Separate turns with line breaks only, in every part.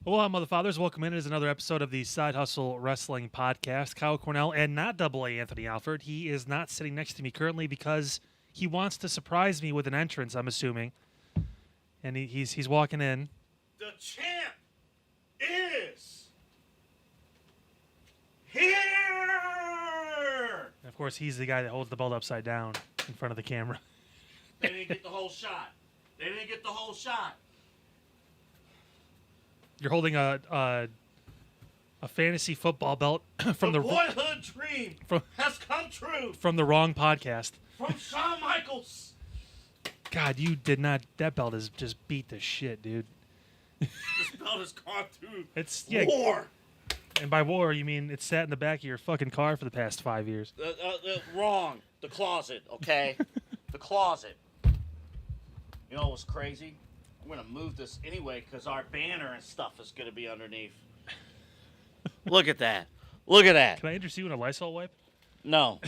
Well, motherfathers, welcome in. It is another episode of the Side Hustle Wrestling Podcast. Kyle Cornell and not Double A Anthony Alford. He is not sitting next to me currently because he wants to surprise me with an entrance, I'm assuming. And he's walking in.
The champ is here!
And of course, he's the guy that holds the belt upside down in front of the camera.
They didn't get the whole shot. They didn't get the whole shot.
You're holding a fantasy football belt from the
boyhood dream has come true.
From the wrong podcast.
From Shawn Michaels.
God, you did not. That belt is just beat to shit, dude.
This belt has gone through war.
And by war, you mean it sat in the back of your fucking car for the past 5 years.
Wrong. The closet, okay? The closet. You know what's crazy? I'm going to move this anyway because our banner and stuff is going to be underneath. Look at that. Look at that.
Can I interest you in a Lysol wipe?
No.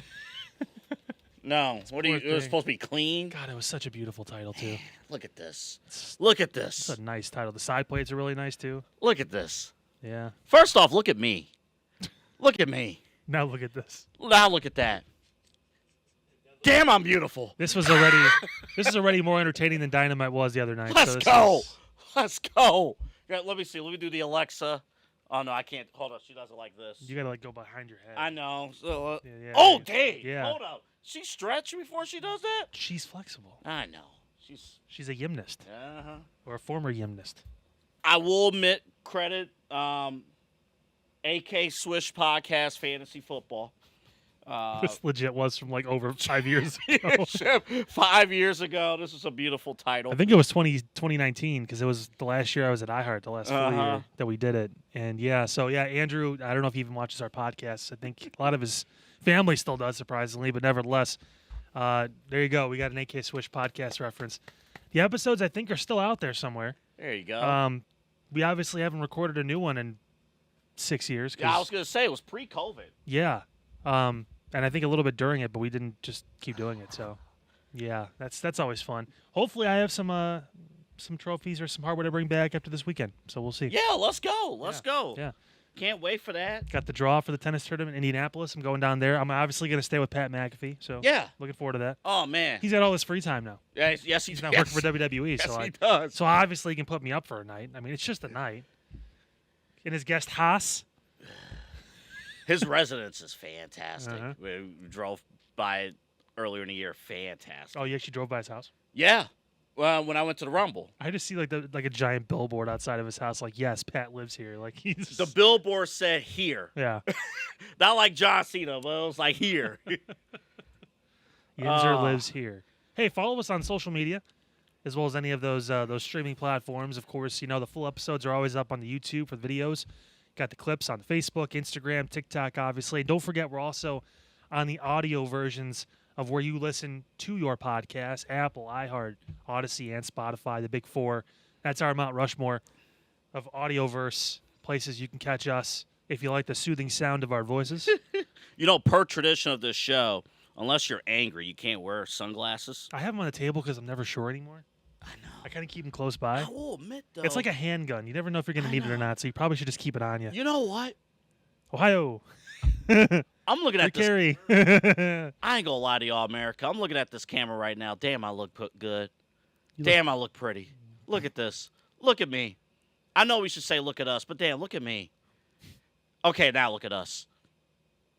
No. What are you? It was supposed to be clean?
God, it was such a beautiful title, too.
Look at this. Look at this.
It's a nice title. The side plates are really nice, too.
Look at this.
Yeah.
First off, look at me. Look at me.
Now look at this.
Now look at that. Damn, I'm beautiful.
This is already more entertaining than Dynamite was the other night.
Let's go. Let's go. Yeah, let me see. Let me do the Alexa. Oh, no, I can't. Hold on. She does it like this.
You got to, go behind your head.
I know. So,
yeah,
oh, dang.
Yeah.
Hold up. She stretch before she does that?
She's flexible.
I know.
She's a gymnast.
Uh-huh.
Or a former gymnast.
I will admit credit AK Swish Podcast Fantasy Football.
This legit was from over 5 years ago.
5 years ago. This is a beautiful title.
I think it was 2019 because it was the last year I was at iHeart, the last full year that we did it. And Andrew, I don't know if he even watches our podcasts. I think a lot of his family still does, surprisingly, but nevertheless, there you go. We got an AK Swish podcast reference. The episodes, I think, are still out there somewhere.
There you go.
We obviously haven't recorded a new one in 6 years.
Yeah, I was going to say it was pre-COVID.
Yeah. And I think a little bit during it, but we didn't just keep doing it. So, yeah, that's always fun. Hopefully, I have some trophies or some hardware to bring back after this weekend. So we'll see.
Yeah, let's go. Let's go.
Yeah.
Can't wait for that.
Got the draw for the tennis tournament in Indianapolis. I'm going down there. I'm obviously going to stay with Pat McAfee. So
yeah,
looking forward to that.
Oh man,
he's got all this free time now.
Yes,
he's not working for WWE.
Yes,
so
he does.
So obviously he can put me up for a night. I mean, it's just a night. In his guest house.
His residence is fantastic. We drove by it earlier in the year. Fantastic.
Oh, you actually drove by his house?
Yeah. Well, when I went to the Rumble.
I just see like a giant billboard outside of his house. Like, yes, Pat lives here. Like he's
the billboard said here.
Yeah.
Not like John Cena, but it was like here.
Yinzer lives here. Hey, follow us on social media, as well as any of those streaming platforms. Of course, the full episodes are always up on the YouTube for the videos. Got the clips on Facebook, Instagram, TikTok, obviously. Don't forget, we're also on the audio versions of where you listen to your podcast, Apple, iHeart, Odyssey, and Spotify, the big four. That's our Mount Rushmore of Audioverse, places you can catch us if you like the soothing sound of our voices.
Per tradition of this show, unless you're angry, you can't wear sunglasses.
I have them on the table because I'm never sure anymore.
I know.
I kind of keep them close by.
I will admit, though.
It's like a handgun. You never know if you're going to need it or not, so you probably should just keep it on you.
You know what?
Ohio.
I'm looking at this.
Carry.
I ain't going to lie to y'all, America. I'm looking at this camera right now. Damn, I look good. I look pretty. Look at this. Look at me. I know we should say look at us, but damn, look at me. Okay, now look at us.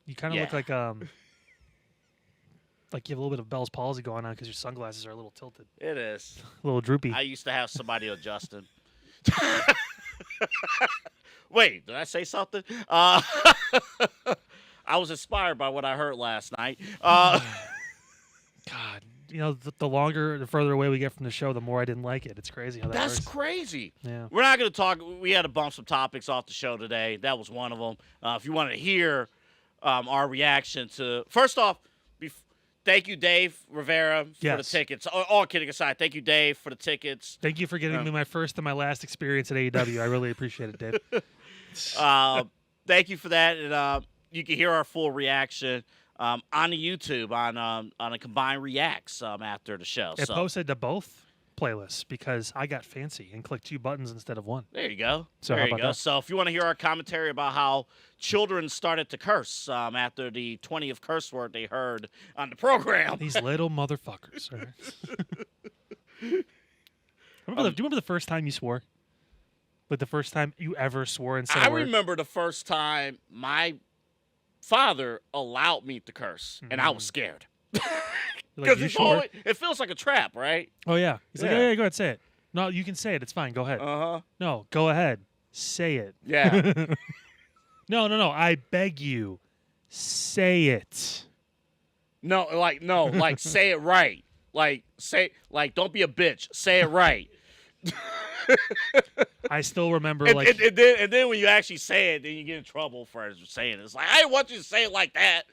You kind of look like you have a little bit of Bell's palsy going on because your sunglasses are a little tilted.
It is.
A little droopy.
I used to have somebody adjust them. Wait, did I say something? I was inspired by what I heard last night.
God, the further away we get from the show, the more I didn't like it. It's crazy how that works.
That's crazy.
Yeah.
We're not going to talk. We had to bump some topics off the show today. That was one of them. If you wanted to hear our reaction to, first off, thank you, Dave Rivera, for the tickets. All kidding aside, thank you, Dave, for the tickets.
Thank you for giving me my first and my last experience at AEW. I really appreciate it, Dave.
Thank you for that. And you can hear our full reaction on the YouTube on a combined reacts after the show.
It posted to both playlist because I got fancy and clicked 2 buttons instead of 1.
There you go.
So
there
how
you
about
go.
that?
So if you want to hear our commentary about how children started to curse after the 20th curse word they heard on the program.
These little motherfuckers. All right. do you remember the first time you swore? Like the first time you ever swore and said
I
a word?
remember the first time my father allowed me to curse, and I was scared.
Like, you sure?
It feels like a trap, right?
Oh, yeah. He's like,
Yeah.
yeah, go ahead, say it. No, you can say it. It's fine. Go ahead.
Uh-huh.
No, go ahead. Say it.
Yeah.
No. I beg you. Say it.
No, say it right. Don't be a bitch. Say it right.
I still remember,
And,
like...
and then when you actually say it, then you get in trouble for saying it. It's like, I didn't want you to say it like that.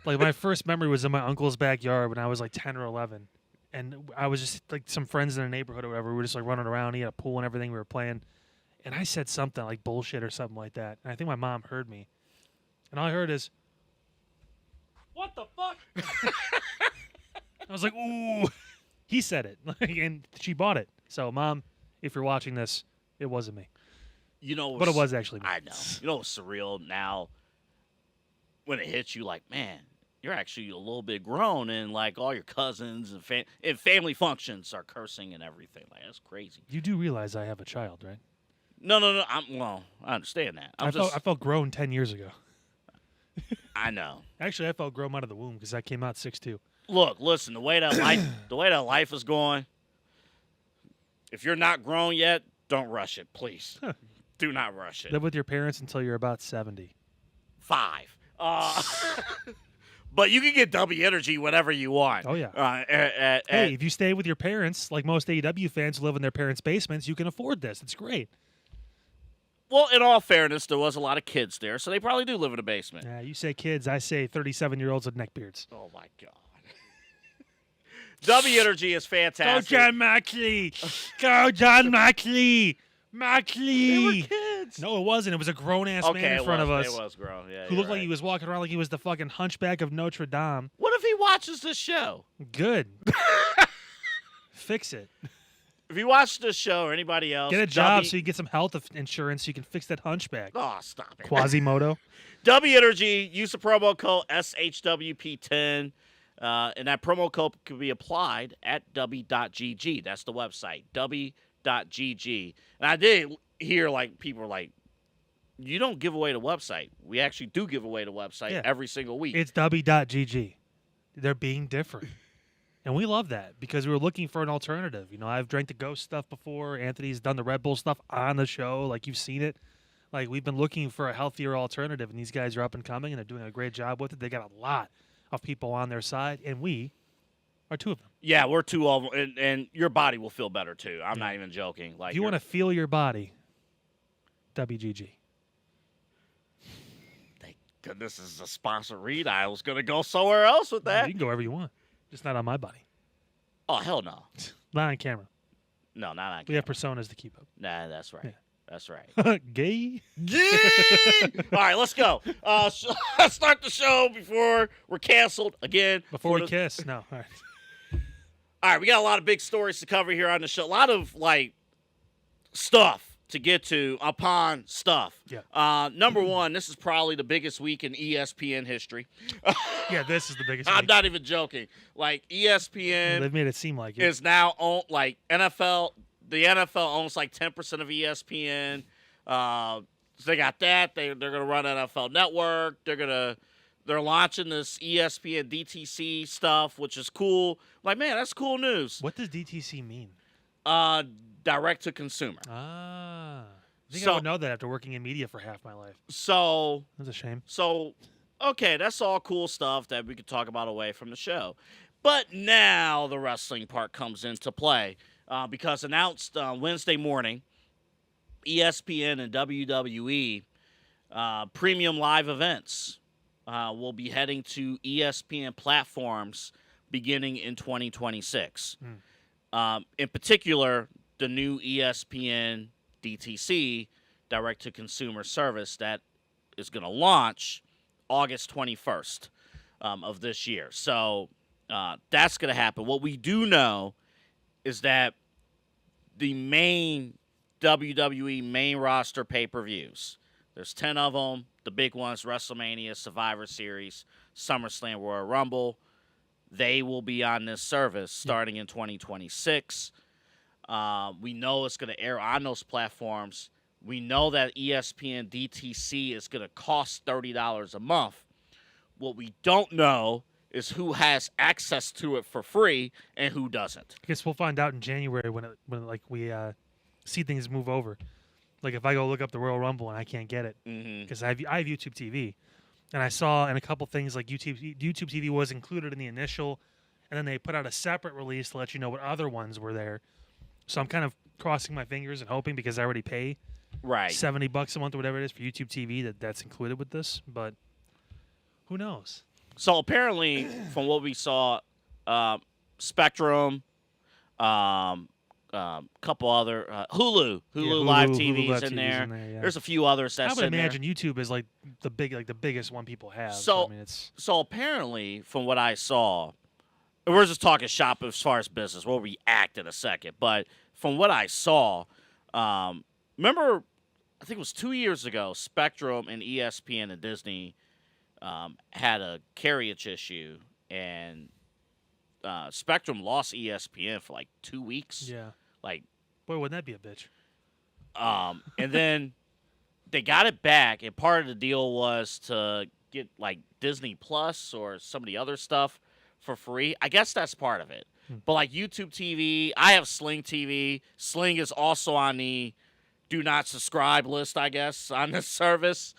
Like, my first memory was in my uncle's backyard when I was, like, 10 or 11. And I was just, like, some friends in the neighborhood or whatever. We were just, like, running around. He had a pool and everything. We were playing. And I said something, like, bullshit or something like that. And I think my mom heard me. And all I heard is, what the fuck? I was like, ooh. He said it. And she bought it. So, Mom, if you're watching this, it wasn't me.
You know,
But it was actually me.
I know. You know what's surreal now? When it hits you, like, man, you're actually a little bit grown, and like all your cousins and family functions are cursing and everything. Like, that's crazy.
You do realize I have a child, right?
No. I understand that.
I felt grown 10 years ago.
I know.
Actually, I felt grown out of the womb because I came out 6'2".
Look, listen. The way that life is going. If you're not grown yet, don't rush it, please. Do not rush it.
Live with your parents until you're about 70.
5. But you can get DUBBY Energy whenever you want.
Oh, yeah.
Hey,
If you stay with your parents, like most AEW fans who live in their parents' basements, you can afford this. It's great.
well, in all fairness, there was a lot of kids there, so they probably do live in a basement.
Yeah, you say kids, I say 37-year-olds with neckbeards.
Oh, my God. DUBBY Energy is fantastic.
Go, John Moxley! Go, John Moxley!
They
Moxley!
were kids.
No, it wasn't. It was a grown-ass man in front of us
It was grown, yeah.
who
you're
looked like
right.
he was walking around like he was the fucking hunchback of Notre Dame.
What if he watches this show?
Good. Fix it.
If he watches this show or anybody else,
Get a job
DUBBY
so you get some health insurance so you can fix that hunchback.
Oh, stop it.
Quasimodo.
DUBBY Energy, use the promo code SHWP10, and that promo code can be applied at dubby.gg. That's the website, dubby.gg. And I did hear, like, people were like, you don't give away the website. We actually do give away the website every single week.
It's dubby.gg. They're being different. And we love that because we were looking for an alternative. You know, I've drank the Ghost stuff before. Anthony's done the Red Bull stuff on the show. Like, you've seen it. Like, we've been looking for a healthier alternative, and these guys are up and coming, and they're doing a great job with it. They got a lot of people on their side, and we are 2 of them.
Yeah, we're 2 of them, and your body will feel better, too. I'm not even joking. Like,
If you want to feel your body, WGG.
Thank goodness this is a sponsor read. I was going to go somewhere else with that.
You can go wherever you want. Just not on my body.
Oh, hell no.
Not on camera.
No, not on
We have personas to keep up.
Nah, that's right.
Yeah.
That's right.
Gay?
All right, let's go. Let's start the show before we're canceled again.
Before we kiss? No. All right.
All right, we got a lot of big stories to cover here on the show. A lot of, like, stuff to get to upon stuff.
Yeah.
Number one, this is probably the biggest week in ESPN history.
Yeah, this is the biggest
I'm
week.
not even joking. Like, ESPN
They've made it seem like it.
is now owned, like, NFL. The NFL owns like 10% of ESPN. So they got that. They're gonna run NFL Network. They're launching this ESPN DTC stuff, which is cool. Like, man, that's cool news.
What does DTC mean?
Direct to consumer.
Ah. I think I would know that after working in media for half my life.
So
That's a shame.
So, okay, that's all cool stuff that we could talk about away from the show. But now the wrestling part comes into play. Because announced Wednesday morning, ESPN and WWE premium live events will be heading to ESPN platforms beginning in 2026. In particular, the new ESPN DTC, direct-to-consumer service that is going to launch August 21st of this year. So that's going to happen. What we do know is that the main WWE main roster pay-per-views. There's 10 of them. The big ones, WrestleMania, Survivor Series, SummerSlam, Royal Rumble. They will be on this service starting in 2026. We know it's going to air on those platforms. We know that ESPN DTC is going to cost $30 a month. What we don't know is who has access to it for free and who doesn't.
I guess we'll find out in January when we see things move over. Like if I go look up the Royal Rumble and I can't get it because I have YouTube TV, and I saw in a couple things like YouTube TV was included in the initial, and then they put out a separate release to let you know what other ones were there. So I'm kind of crossing my fingers and hoping because I already pay $70 a month or whatever it is for YouTube TV that's included with this, but who knows?
So apparently, from what we saw, Spectrum, couple other Hulu Live TV's in there.
Yeah.
There's a few others that's in there.
I would imagine YouTube is like the biggest one people have.
So,
I mean, it's
so apparently, from what I saw, and we're just talking shop as far as business. We'll react in a second, but from what I saw, remember, I think it was 2 years ago, Spectrum and ESPN and Disney had a carriage issue, and Spectrum lost ESPN for like 2 weeks.
Yeah.
Like,
boy, wouldn't that be a bitch?
And then they got it back, and part of the deal was to get like Disney Plus or some of the other stuff for free. I guess that's part of it. But like YouTube TV, I have Sling TV. Sling is also on the do not subscribe list, I guess, on this service.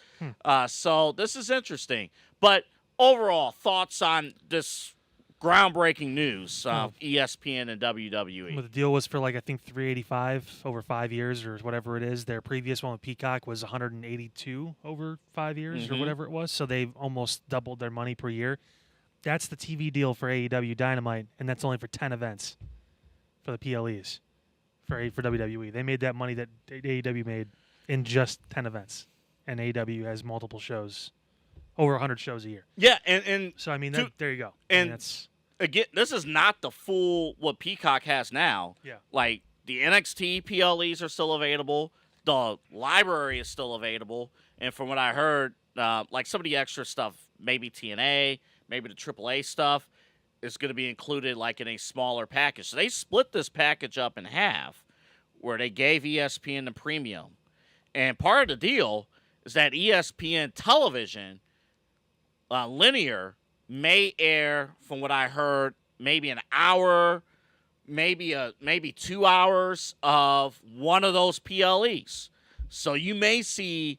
So this is interesting. But overall, thoughts on this groundbreaking news of ESPN and WWE?
Well, the deal was for like I think $385 over 5 years or whatever it is. Their previous one with Peacock was $182 over 5 years or whatever it was. So they've almost doubled their money per year. That's the TV deal for AEW Dynamite, and that's only for 10 events for the PLEs for WWE. They made that money that AEW made in just 10 events, and AEW has multiple shows, over 100 shows a year.
Yeah, and
so I mean, there you go.
And
that's
again, this is not the full what Peacock has now.
Yeah,
like the NXT PLEs are still available, the library is still available, and from what I heard, like some of the extra stuff, maybe TNA. Maybe the AAA stuff is going to be included like in a smaller package. So they split this package up in half where they gave ESPN the premium. And part of the deal is that ESPN television, linear, may air, from what I heard, maybe an hour, maybe 2 hours of one of those PLEs. So you may see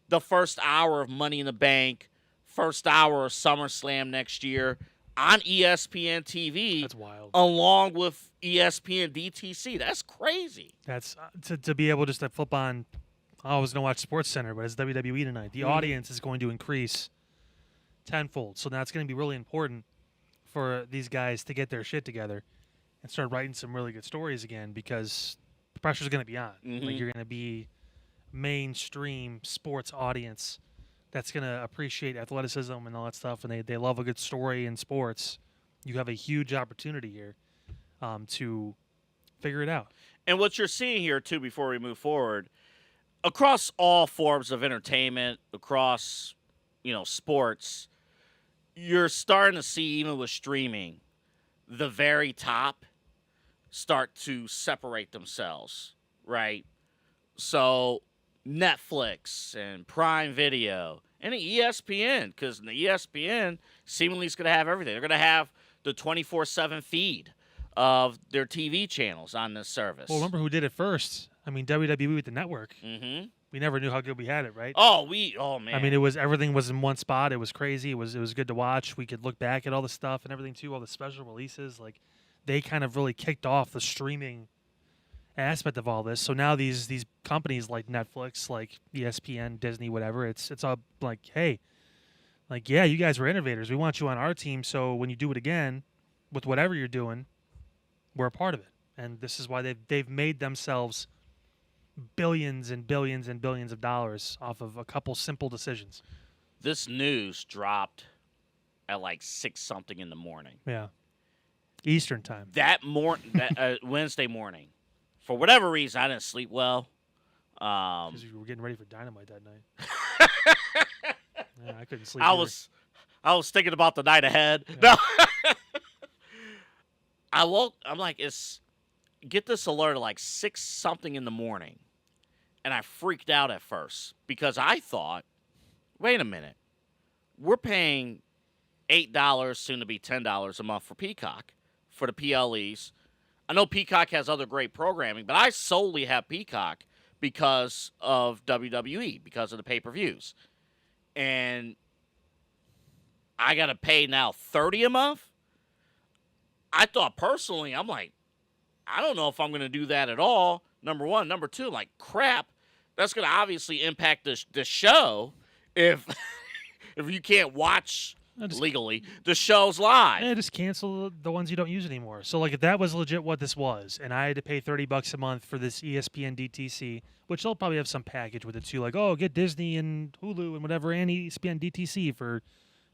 the first hour of Money in the Bank, first hour of SummerSlam next year on ESPN TV.
That's wild.
Along with ESPN DTC. That's crazy.
That's to be able just to flip on. I was going to watch SportsCenter, but it's WWE tonight. The audience is going to increase tenfold. So that's going to be really important for these guys to get their shit together and start writing some really good stories again because the pressure's going to be on. Like you're going to be mainstream sports audience that's going to appreciate athleticism and all that stuff, and they love a good story in sports. You have a huge opportunity here to figure it out.
And what you're seeing here, too, before we move forward, across all forms of entertainment, across, sports, you're starting to see, even with streaming, the very top start to separate themselves, right? So Netflix and Prime Video and ESPN, because the ESPN seemingly is going to have everything. They're going to have the 24/7 feed of their TV channels on this service.
Well, remember who did it first? I mean, WWE with the network.
Mm-hmm.
We never knew how good we had it, right?
Oh man.
I mean, everything was in one spot. It was crazy. It was good to watch. We could look back at all the stuff and everything too, all the special releases. Like, they kind of really kicked off the streaming aspect of all this. So now these companies like Netflix, like ESPN, Disney, whatever, it's all like, hey, like, yeah, you guys were innovators. We want you on our team. So when you do it again with whatever you're doing, we're a part of it. And this is why they've made themselves billions and billions and billions of dollars off of a couple simple decisions.
This news dropped at like 6-something in the morning.
Yeah. Eastern time.
That Wednesday morning. for whatever reason, I didn't sleep well.
Because you were getting ready for Dynamite that night. Yeah, I couldn't sleep.
I was thinking about the night ahead.
Yeah.
No. I'm like, get this alert at like 6-something in the morning. And I freaked out at first because I thought, wait a minute. We're paying $8, soon to be $10 a month for Peacock, for the PLEs. I know Peacock has other great programming, but I solely have Peacock because of WWE, because of the pay-per-views. And I got to pay now $30 a month? I thought personally, I'm like, I don't know if I'm going to do that at all, number one. Number two, like, crap, that's going to obviously impact the show if if you can't watch legally the show's live.
Yeah, just cancel the ones you don't use anymore. So, like, if that was legit what this was, and I had to pay $30 a month for this ESPN DTC, which they'll probably have some package with it too, like, oh, get Disney and Hulu and whatever, and ESPN DTC for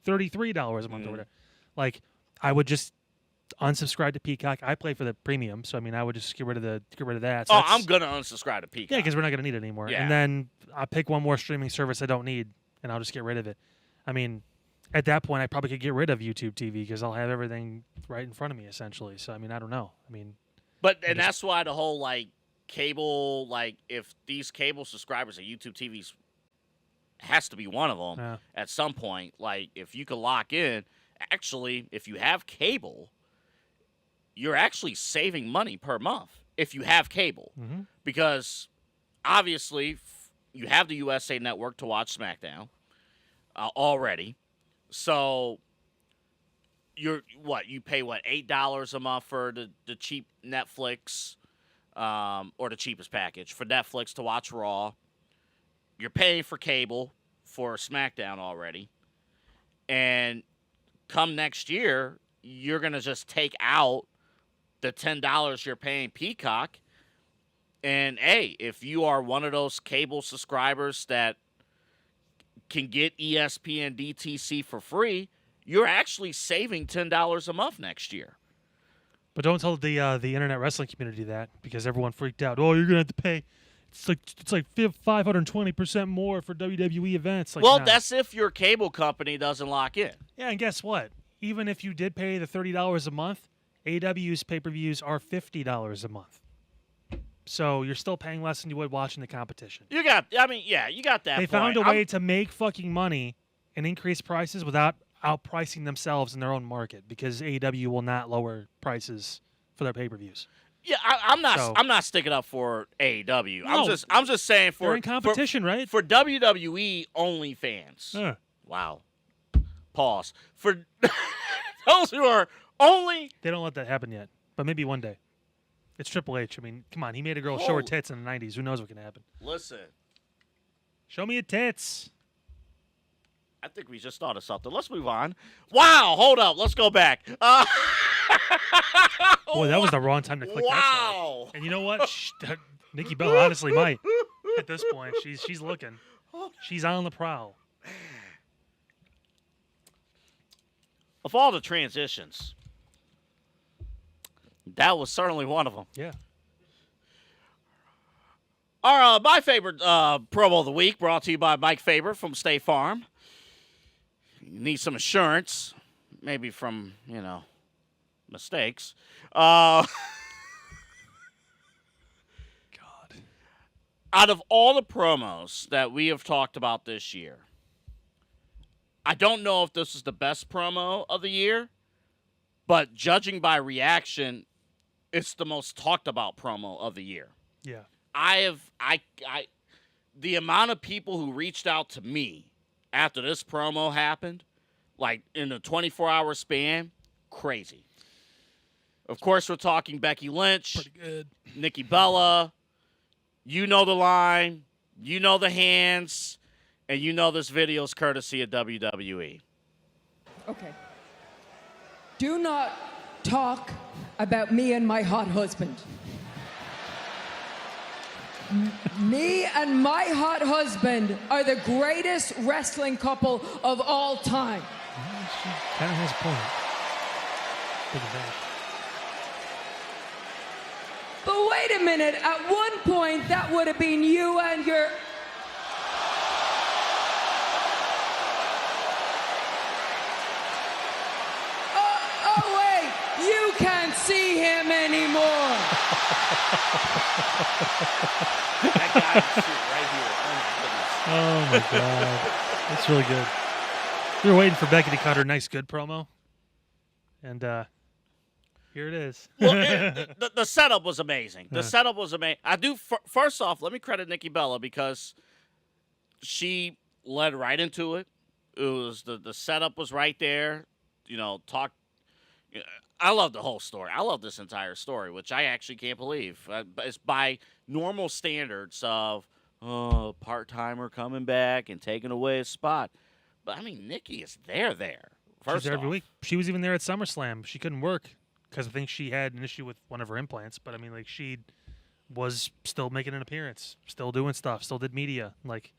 $33 a month or whatever. Like, I would just unsubscribe to Peacock. I play for the premium, so I mean, I would just get rid of that. So
I'm gonna unsubscribe to Peacock.
Yeah, because we're not gonna need it anymore.
Yeah.
And then I'll pick one more streaming service I don't need, and I'll just get rid of it. I mean, at that point, I probably could get rid of YouTube TV because I'll have everything right in front of me, essentially. So I mean, I don't know. I mean,
that's why the whole like cable, like if these cable subscribers of YouTube TVs has to be one of them at some point. Like if you could lock in, actually, if you have cable, you're actually saving money per month if you have cable. Because obviously you have the USA Network to watch SmackDown already. So you pay $8 a month for the cheap Netflix or the cheapest package for Netflix to watch Raw. You're paying for cable for SmackDown already. And come next year, you're going to just take out the $10 you're paying Peacock. And, hey, if you are one of those cable subscribers that can get ESPN DTC for free, you're actually saving $10 a month next year.
but don't tell the internet wrestling community that, because everyone freaked out. Oh, you're gonna have to pay. It's like 520% more for WWE events. Like,
well,
nah.
that's if your cable company doesn't lock in.
Yeah, and guess what? Even if you did pay the $30 a month, AEW's pay-per-views are $50 a month. So you're still paying less than you would watching the competition.
You got that.
They found a way to make fucking money and increase prices without outpricing themselves in their own market, because AEW will not lower prices for their pay-per-views.
Yeah, I'm not sticking up for AEW.
No,
I'm just saying
they're in competition, right?
For WWE only fans. Wow. Pause. For those who are only,
they don't let that happen yet, but maybe one day. It's Triple H. I mean, come on, he made a girl show her tits in the 90s. Who knows what can happen?
Listen.
Show me your tits.
I think we just thought of something. Let's move on. Wow, hold up. Let's go back.
Boy, that was the wrong time to click that slide. And you know what? Nikki Bella honestly might. At this point, she's looking. She's on the prowl.
Of all the transitions, that was certainly one of them.
Yeah.
Our my favorite promo of the week, brought to you by Mike Fabert from State Farm. You need some assurance, maybe from, mistakes. God. Out of all the promos that we have talked about this year, I don't know if this is the best promo of the year, but judging by reaction, it's the most talked about promo of the year.
Yeah.
The amount of people who reached out to me after this promo happened, like in a 24-hour span, crazy. Of course, we're talking Becky Lynch,
pretty good.
Nikki Bella. You know the line, you know the hands, and you know this video is courtesy of WWE.
Okay. Do not talk about me and my hot husband. Me and my hot husband are the greatest wrestling couple of all time.
She kind of has a point. Think of that.
But wait a minute, at one point that would have been you and your... Oh wait, you can't see him anymore.
That guy right here. Oh, my goodness.
Oh, my God. That's really good. We were waiting for Becky to cut her nice, good promo. And here it is.
Well, the setup was amazing. The setup was amazing. I do. First off, let me credit Nikki Bella because she led right into it. It was the setup was right there. You know, I love the whole story. I love this entire story, which I actually can't believe. It's by normal standards of part-timer coming back and taking away his spot. But, I mean, Nikki is there.
She's there every week. She was even there at SummerSlam. She couldn't work because I think she had an issue with one of her implants. But, I mean, like, she was still making an appearance, still doing stuff, still did media. Like,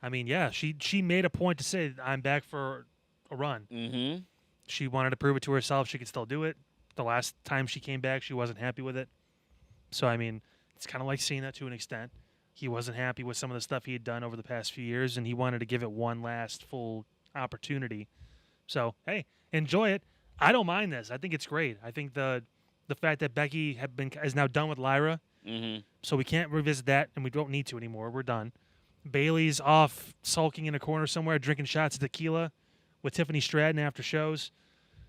I mean, yeah, she made a point to say, I'm back for a run.
Mm-hmm.
She wanted to prove it to herself she could still do it. The last time she came back, she wasn't happy with it. So, I mean, it's kind of like Cena to an extent. He wasn't happy with some of the stuff he had done over the past few years, and he wanted to give it one last full opportunity. So, hey, enjoy it. I don't mind this. I think it's great. I think the fact that Becky is now done with Lyra, so we can't revisit that, and we don't need to anymore. We're done. Bailey's off sulking in a corner somewhere, drinking shots of tequila with Tiffany Stratton after shows.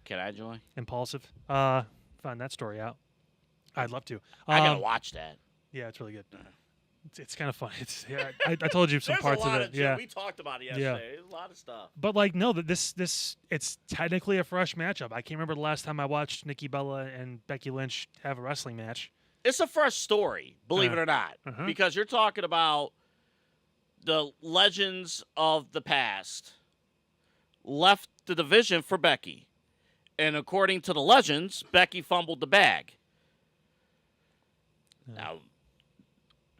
Can I join?
Impulsive. Find that story out. I'd love to.
I gotta watch that.
Yeah, it's really good. It's kind of fun. I told you some parts of it. Yeah,
we talked about it yesterday. There's a lot of stuff.
But like, no, this it's technically a fresh matchup. I can't remember the last time I watched Nikki Bella and Becky Lynch have a wrestling match.
It's a fresh story, believe it or not, because you're talking about the legends of the past left the division for Becky, and according to the legends, Becky fumbled the bag. Now,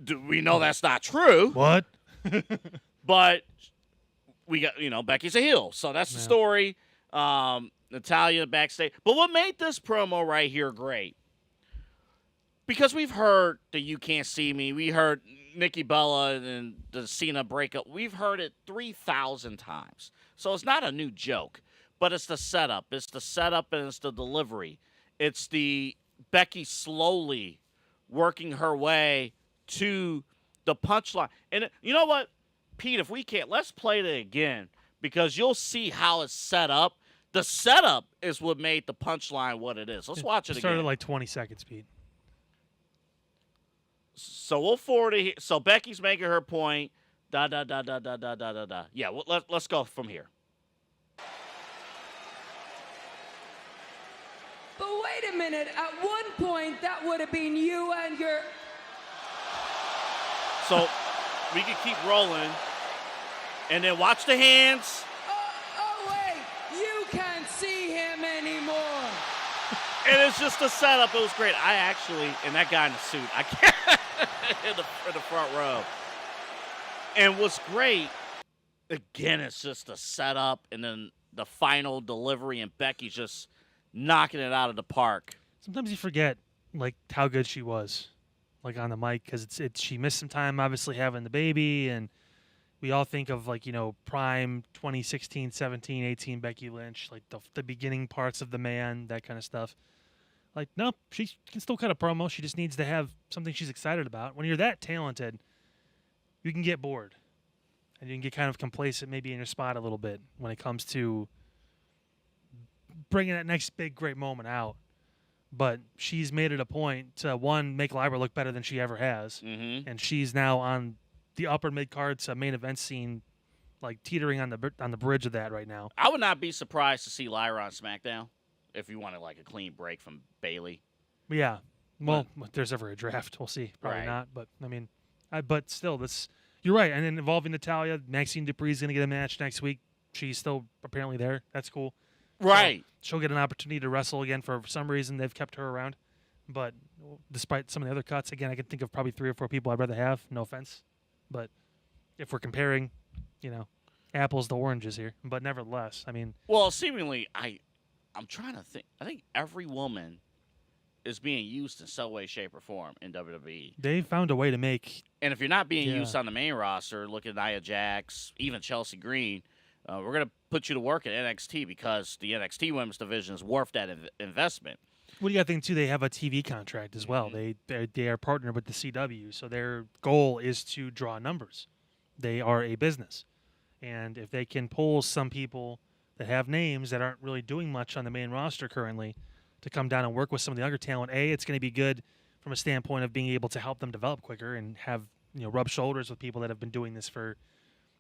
do we know that's not true?
What?
But we got, Becky's a heel, so that's the story. Natalya backstage. But what made this promo right here great? Because we've heard the "You Can't See Me," we heard Nikki Bella and the Cena breakup. We've heard it 3,000 times. So it's not a new joke, but it's the setup. It's the setup and it's the delivery. It's the Becky slowly working her way to the punchline. And you know what, Pete, if we can't, let's play it again because you'll see how it's set up. The setup is what made the punchline what it is. Let's watch it again.
Started like 20 seconds, Pete.
So we'll forward it here. So Becky's making her point. Da da da da da da da da da. Yeah, well, let's go from here.
But wait a minute. At one point, that would have been you and your...
So we can keep rolling. And then watch the hands.
Oh wait. You can't see him anymore.
And it's just a setup. It was great. I actually, and that guy in the suit, I can't, in the front row. And what's great, again, it's just a setup and then the final delivery, and Becky's just knocking it out of the park.
Sometimes you forget, like, how good she was, like, on the mic, because she missed some time, obviously, having the baby, and we all think of, like, prime 2016, 17, 18 Becky Lynch, like, the beginning parts of The Man, that kind of stuff. Like, no, she can still cut a promo. She just needs to have something she's excited about. When you're that talented, you can get bored. And you can get kind of complacent maybe in your spot a little bit when it comes to bringing that next big, great moment out. But she's made it a point to, one, make Lyra look better than she ever has.
Mm-hmm.
And she's now on the upper mid-card to main event scene, like teetering on the bridge of that right now.
I would not be surprised to see Lyra on SmackDown if you wanted like a clean break from Bailey.
Yeah. Well, if there's ever a draft, we'll see. Probably
Right.
not. But, I mean, but still, you're right. And then involving Natalya, Maxine Dupree's going to get a match next week. She's still apparently there. That's cool.
Right.
So she'll get an opportunity to wrestle again. For some reason, they've kept her around. But despite some of the other cuts, again, I can think of probably 3 or 4 people I'd rather have. No offense. But if we're comparing, apples to oranges here. But nevertheless, I mean.
Well, seemingly, I'm trying to think. I think every woman is being used in some way, shape, or form in WWE.
They found a way to make.
And if you're not being used on the main roster, look at Nia Jax, even Chelsea Green, we're going to put you to work at NXT because the NXT Women's Division is worth that investment.
What do you got to think, too? They have a TV contract as well. They are partnered with the CW, so their goal is to draw numbers. They are a business. And if they can pull some people that have names that aren't really doing much on the main roster currently to come down and work with some of the younger talent, it's going to be good from a standpoint of being able to help them develop quicker and have, rub shoulders with people that have been doing this for,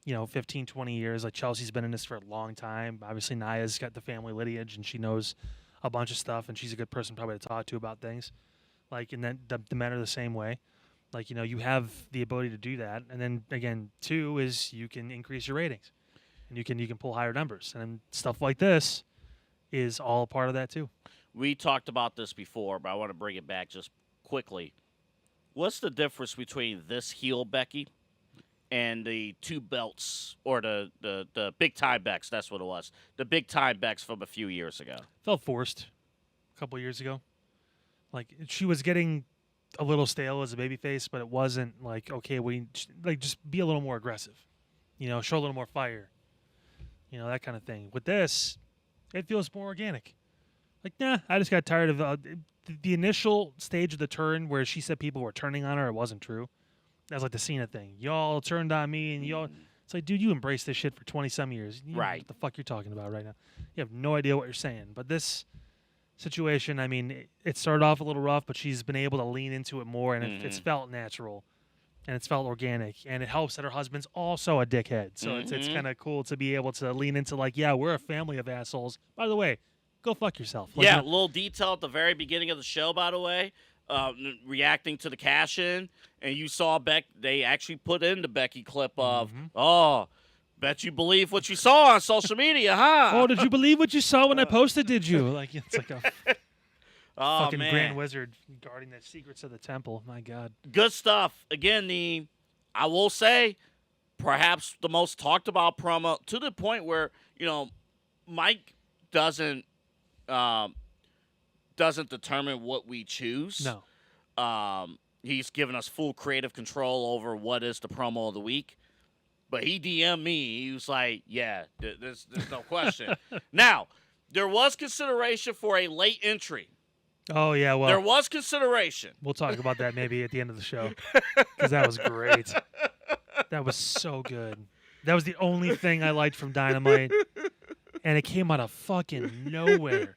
15, 20 years. Like Chelsea's been in this for a long time. Obviously, Nia's got the family lineage, and she knows a bunch of stuff, and she's a good person probably to talk to about things. Like, and then the men are the same way. Like, you have the ability to do that. And then, again, 2 is you can increase your ratings. And you can pull higher numbers. And stuff like this is all a part of that, too.
We talked about this before, but I want to bring it back just quickly. What's the difference between this heel Becky and the 2 belts, or the big-time Becks? That's what it was. The big-time Becks from a few years ago.
Felt forced a couple years ago. Like, she was getting a little stale as a babyface, but it wasn't like, okay, just be a little more aggressive. Show a little more fire. That kind of thing. With this, it feels more organic. Like, nah, I just got tired of the initial stage of the turn where she said people were turning on her. It wasn't true. That was like the Cena thing. Y'all turned on me, and y'all. It's like, dude, you embraced this shit for 20-some years. You know what the fuck you're talking about right now. You have no idea what you're saying. But this situation, I mean, it started off a little rough, but she's been able to lean into it more, and it's felt natural, and it's felt organic, and it helps that her husband's also a dickhead. So it's kind of cool to be able to lean into, like, yeah, we're a family of assholes. By the way, go fuck yourself. Like,
yeah, a little detail at the very beginning of the show, by the way, reacting to the cash-in, and you saw they actually put in the Becky clip of, bet you believe what you saw on social media, huh?
Oh, did you believe what you saw when I posted, did you? Like, it's like a fucking
man.
grand wizard guarding the secrets of the temple. My God.
Good stuff. Again, I will say, perhaps the most talked about promo, to the point where, Mike doesn't determine what we choose.
No.
He's given us full creative control over what is the promo of the week. But he DM'd me. He was like, yeah, there's no question. Now, there was consideration for a late entry.
Oh, yeah, well.
There was consideration.
We'll talk about that maybe at the end of the show, because that was great. That was so good. That was the only thing I liked from Dynamite, and it came out of fucking nowhere.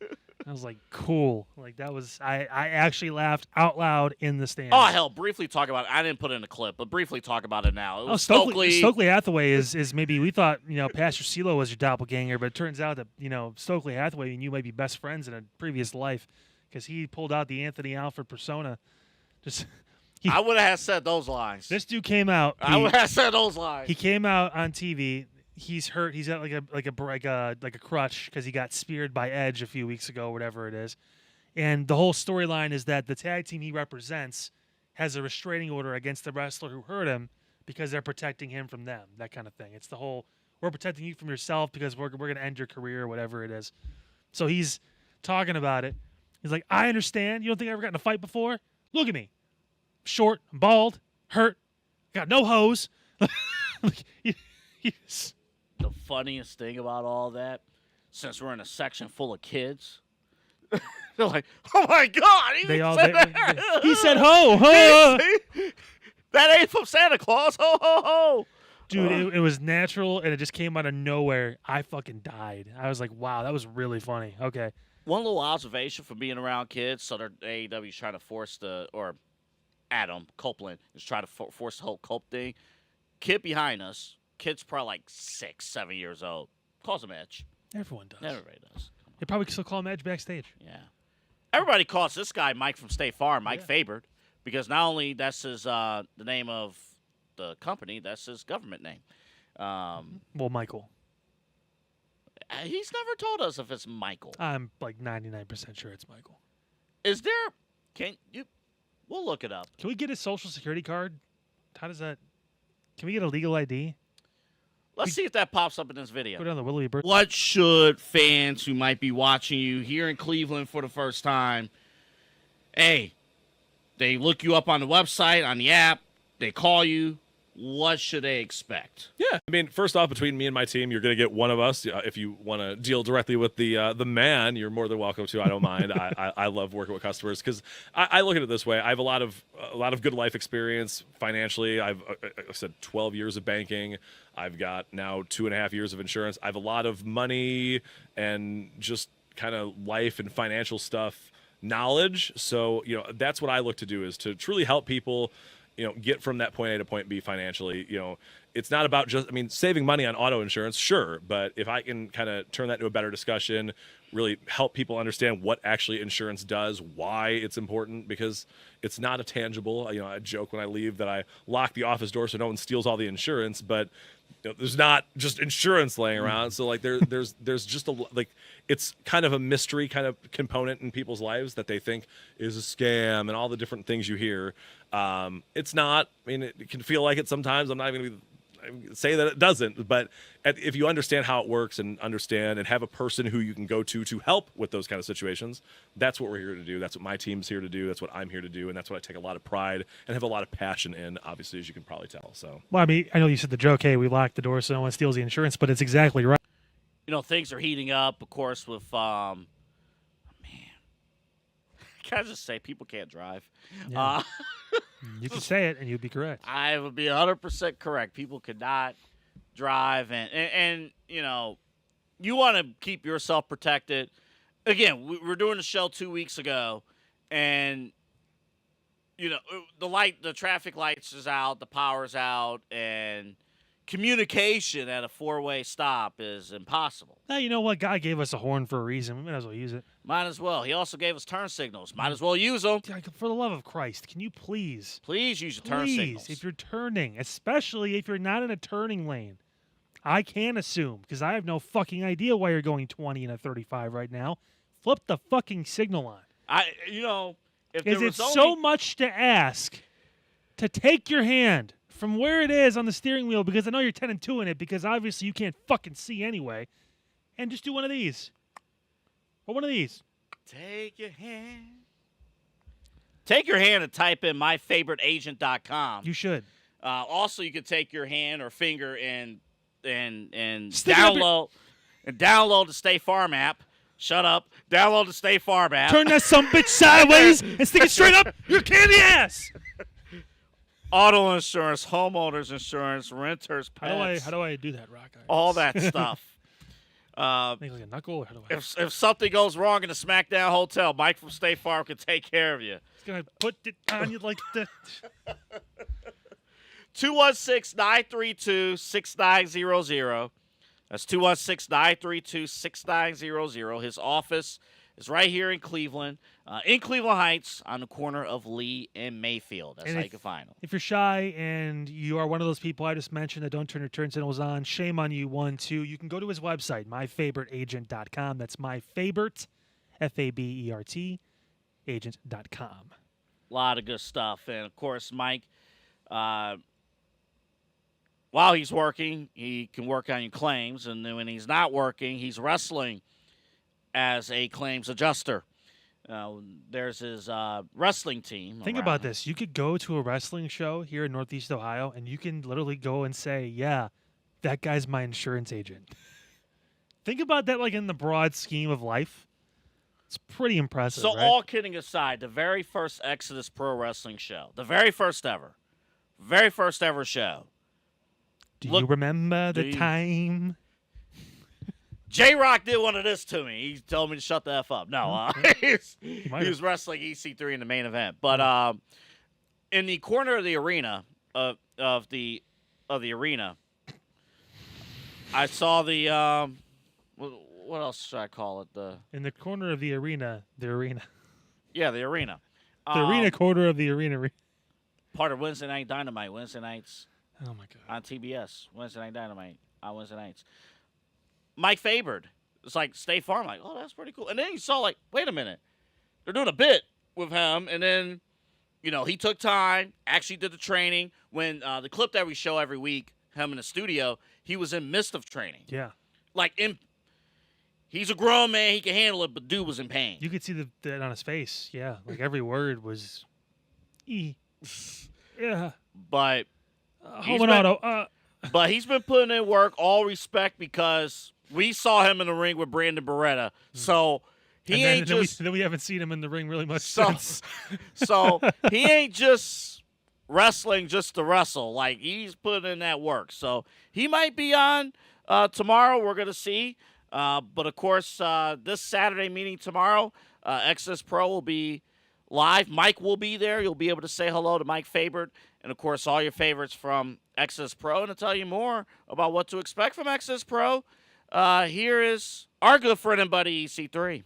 I was like, cool. Like, that was – I actually laughed out loud in the stands.
Oh, hell, briefly talk about it. I didn't put it in a clip, but briefly talk about it now. It was
Stokely Hathaway is maybe – we thought, Pastor CeeLo was your doppelganger, but it turns out that, Stokely Hathaway and you might be best friends in a previous life, because he pulled out the Anthony Alfred persona.
I would have said those lines.
This dude came out.
I would have said those lines.
He came out on TV. He's hurt. He's got like a crutch because he got speared by Edge a few weeks ago, whatever it is. And the whole storyline is that the tag team he represents has a restraining order against the wrestler who hurt him because they're protecting him from them. That kind of thing. It's the whole, we're protecting you from yourself because we're going to end your career or whatever it is. So he's talking about it. He's like, I understand. You don't think I ever got in a fight before? Look at me. Short, bald, hurt, got no hose.
The funniest thing about all that, since we're in a section full of kids, they're like, "Oh my God!" He
said, "Ho, ho!"
That ain't from Santa Claus. Ho, ho, ho!
Dude, it was natural, and it just came out of nowhere. I fucking died. I was like, "Wow, that was really funny." Okay.
One little observation from being around kids. So AEW's trying to force Adam Copeland is trying to force the whole Cope thing. Kid behind us. Kid's probably like 6, 7 years old. Calls him Edge.
Everyone does.
Everybody does.
They probably still call him Edge backstage.
Yeah. Everybody calls this guy Mike from State Farm, Mike Fabert, because not only that's his the name of the company, that's his government name.
Well, Michael.
He's never told us if it's Michael.
I'm like 99% sure it's Michael.
Is there? We'll look it up.
Can we get his social security card? How does that? Can we get a legal ID?
Let's see if that pops up in this video.
Go down the Willoughby Bird.
What should fans who might be watching you here in Cleveland for the first time hey, they look you up on the website, on the app, they call you. What should they expect?
Yeah, I mean, first off, between me and my team, you're going to get one of us. If you want to deal directly with the man, you're more than welcome to. I don't mind. I love working with customers because I look at it this way. I have a lot of good life experience financially. I've I said 12 years of banking. I've got now 2.5 years of insurance. I have a lot of money and just kind of life and financial stuff knowledge. So that's what I look to do, is to truly help people get from that point A to point B financially. It's not about just, saving money on auto insurance, sure, but if I can kind of turn that into a better discussion, really help people understand what actually insurance does, why it's important, because it's not a tangible. I joke when I leave that I lock the office door so no one steals all the insurance, but there's not just insurance laying around. So there's just it's kind of a mystery kind of component in people's lives that they think is a scam and all the different things you hear. It's not. It can feel like it sometimes. I'm not even going to say that it doesn't, but if you understand how it works and understand and have a person who you can go to help with those kind of situations, that's what we're here to do. That's what my team's here to do. That's what I'm here to do, and that's what I take a lot of pride and have a lot of passion in, obviously, as you can probably tell. So,
well, I know you said the joke, hey, we lock the door so no one steals the insurance, but it's exactly right.
Things are heating up, of course, with can I just say people can't drive?
Yeah. You can say it, and you'd be correct.
I would be 100% correct. People could not drive, and you want to keep yourself protected. Again, we were doing the show 2 weeks ago, and the traffic lights is out, the power's out, and communication at a four-way stop is impossible.
Now, you know what? God gave us a horn for a reason. We might as well use it.
Might as well. He also gave us turn signals. Might as well use them.
For the love of Christ, can you please
use your turn signals?
If you're turning, especially if you're not in a turning lane. I can't assume, because I have no fucking idea why you're going 20 in a 35 right now. Flip the fucking signal on.
If
is it so much to ask to take your hand from where it is on the steering wheel, because I know you're 10 and 2 in it, because obviously you can't fucking see anyway, and just do one of these. Or one of these.
Take your hand. Take your hand and type in myfavoriteagent.com.
You should.
Also, you could take your hand or finger and
Stick
download the State Farm app. Shut up. Download the State Farm app.
Turn that sumbitch sideways and stick it straight up your candy ass.
Auto insurance, homeowners insurance, renters, pets.
How do I do that, Rock?
All that stuff.
Make like a knuckle, or how do I?
If something goes wrong in the SmackDown hotel, Mike from State Farm can take care of you.
He's gonna put it on you like the.
216-932-6900. That's 216-932-6900. His office is right here in Cleveland Heights, on the corner of Lee and Mayfield. That's how you can find him.
If you're shy and you are one of those people I just mentioned that don't turn your turn signals on, shame on you. 1, 2. You can go to his website, myfavoriteagent.com. That's myfabert, Fabert, agent.com.
A lot of good stuff. And, of course, Mike, while he's working, he can work on your claims. And then when he's not working, he's wrestling as a claims adjuster. There's his wrestling team.
Think about this. You could go to a wrestling show here in Northeast Ohio, and you can literally go and say, yeah, that guy's my insurance agent. Think about that like in the broad scheme of life. It's pretty impressive,
So
right?
all kidding aside, the very first Exodus Pro Wrestling show, the very first ever show.
Do you remember the time?
J-Rock did one of this to me. He told me to shut the F up. No, he was wrestling EC3 in the main event. But in the corner of the arena, of the arena, I saw the what else should I call it?
In the corner of the arena,
Yeah, the arena.
The arena quarter of the arena.
Part of Wednesday Night Dynamite. Wednesday nights.
Oh my God.
On TBS. Wednesday Night Dynamite on Wednesday nights. Mike Fabert. It's like State Farm. Like, oh, that's pretty cool. And then you saw, like, wait a minute. They're doing a bit with him. And then, he took time, actually did the training. When the clip that we show every week, him in the studio, he was in midst of training.
Yeah.
Like, He's a grown man. He can handle it, but dude was in pain.
You could see that on his face. Yeah, like every word was, yeah.
But
But
he's been putting in work. All respect, because we saw him in the ring with Brandon Beretta. So he ain't just.
Then we haven't seen him in the ring really much since.
So he ain't just wrestling just to wrestle. Like, he's putting in that work. So he might be on tomorrow. We're gonna see. But of course, this Saturday, meaning tomorrow, Exodus Pro will be live. Mike will be there. You'll be able to say hello to Mike Fabert, and of course, all your favorites from Exodus Pro. And to tell you more about what to expect from Exodus Pro, here is our good friend and buddy EC3.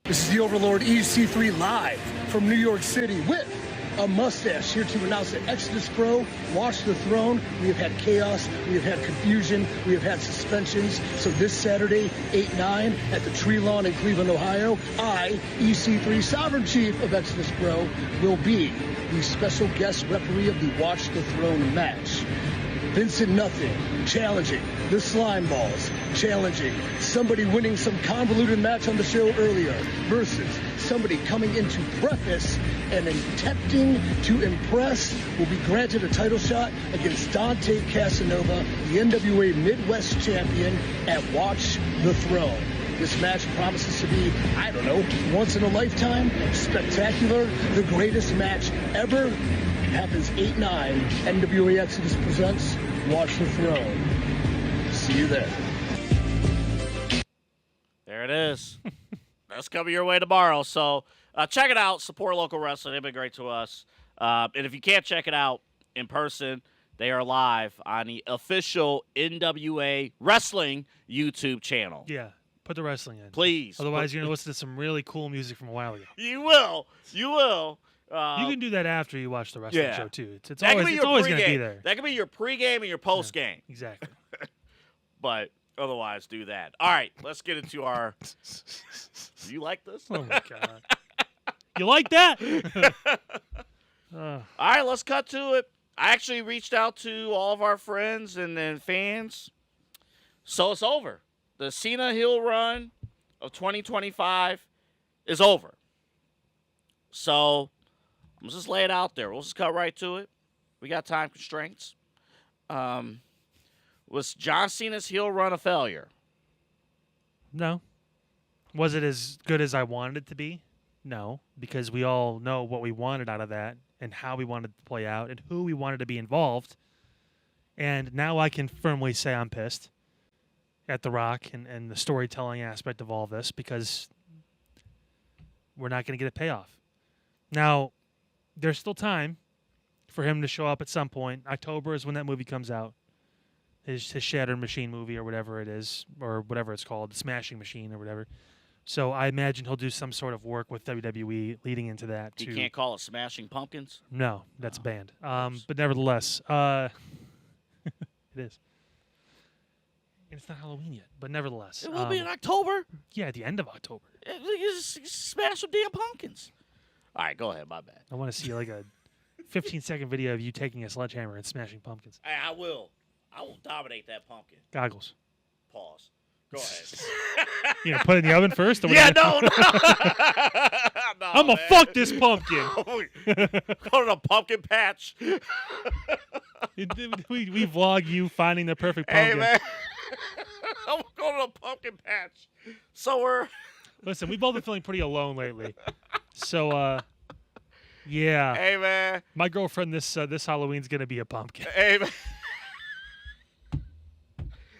This is the Overlord EC3 live from New York City with a mustache, here to announce that Exodus Pro, Watch the Throne. We have had chaos, we have had confusion, we have had suspensions. So this Saturday, 8-9 at the Tree Lawn in Cleveland, Ohio, I, EC3 Sovereign Chief of Exodus Pro, will be the special guest referee of the Watch the Throne match. Vincent Nothing challenging the Slime Balls, challenging somebody winning some convoluted match on the show earlier versus somebody coming in to preface and attempting to impress will be granted a title shot against Dante Casanova, the NWA Midwest champion, at Watch the Throne. This match promises to be, I don't know, once in a lifetime, spectacular, the greatest match ever. Happens 8-9. NWA Exodus presents Watch the Throne. See you there.
There it is. That's coming your way tomorrow. So check it out. Support local wrestling. They've been great to us. And if you can't check it out in person, they are live on the official NWA Wrestling YouTube channel.
Yeah, put the wrestling in.
Please.
Otherwise, you're going to listen to some really cool music from a while ago.
You will. You will.
You can do that after you watch the wrestling
Yeah.
show, too. It's always going to be there.
That could be your pregame and your postgame.
Yeah, exactly.
But otherwise, do that. All right, let's get into our. Do you like this?
Oh, my God. You like that?
All right, let's cut to it. I actually reached out to all of our friends and then fans. So it's over. The Cena Hill run of 2025 is over. So let's just lay it out there. We'll just cut right to it. We got time constraints. Was John Cena's heel run a failure?
No. Was it as good as I wanted it to be? No, because we all know what we wanted out of that and how we wanted it to play out and who we wanted to be involved. And now I can firmly say I'm pissed at The Rock and the storytelling aspect of all this because we're not going to get a payoff. Now, there's still time for him to show up at some point. October is when that movie comes out. His Shattered Machine movie or whatever it is, or whatever it's called, the Smashing Machine or whatever. So I imagine he'll do some sort of work with WWE leading into that.
You can't call it Smashing Pumpkins?
No, that's banned. But nevertheless, it is. And it's not Halloween yet, but nevertheless.
It will be in October?
Yeah, at the end of October.
You smash some damn pumpkins. All right, go ahead. My bad.
I want to see like a 15-second video of you taking a sledgehammer and smashing pumpkins.
Hey, I will dominate that pumpkin.
Goggles.
Pause. Go ahead.
You gonna put it in the oven first? Or
yeah, no.
I'm gonna fuck this pumpkin.
Go to the pumpkin patch.
we vlog you finding the perfect pumpkin.
Hey, man. I'm going to the pumpkin patch. So we're...
Listen, we've both been feeling pretty alone lately. So, yeah.
Hey, man.
My girlfriend this Halloween's gonna be a pumpkin.
Hey, man.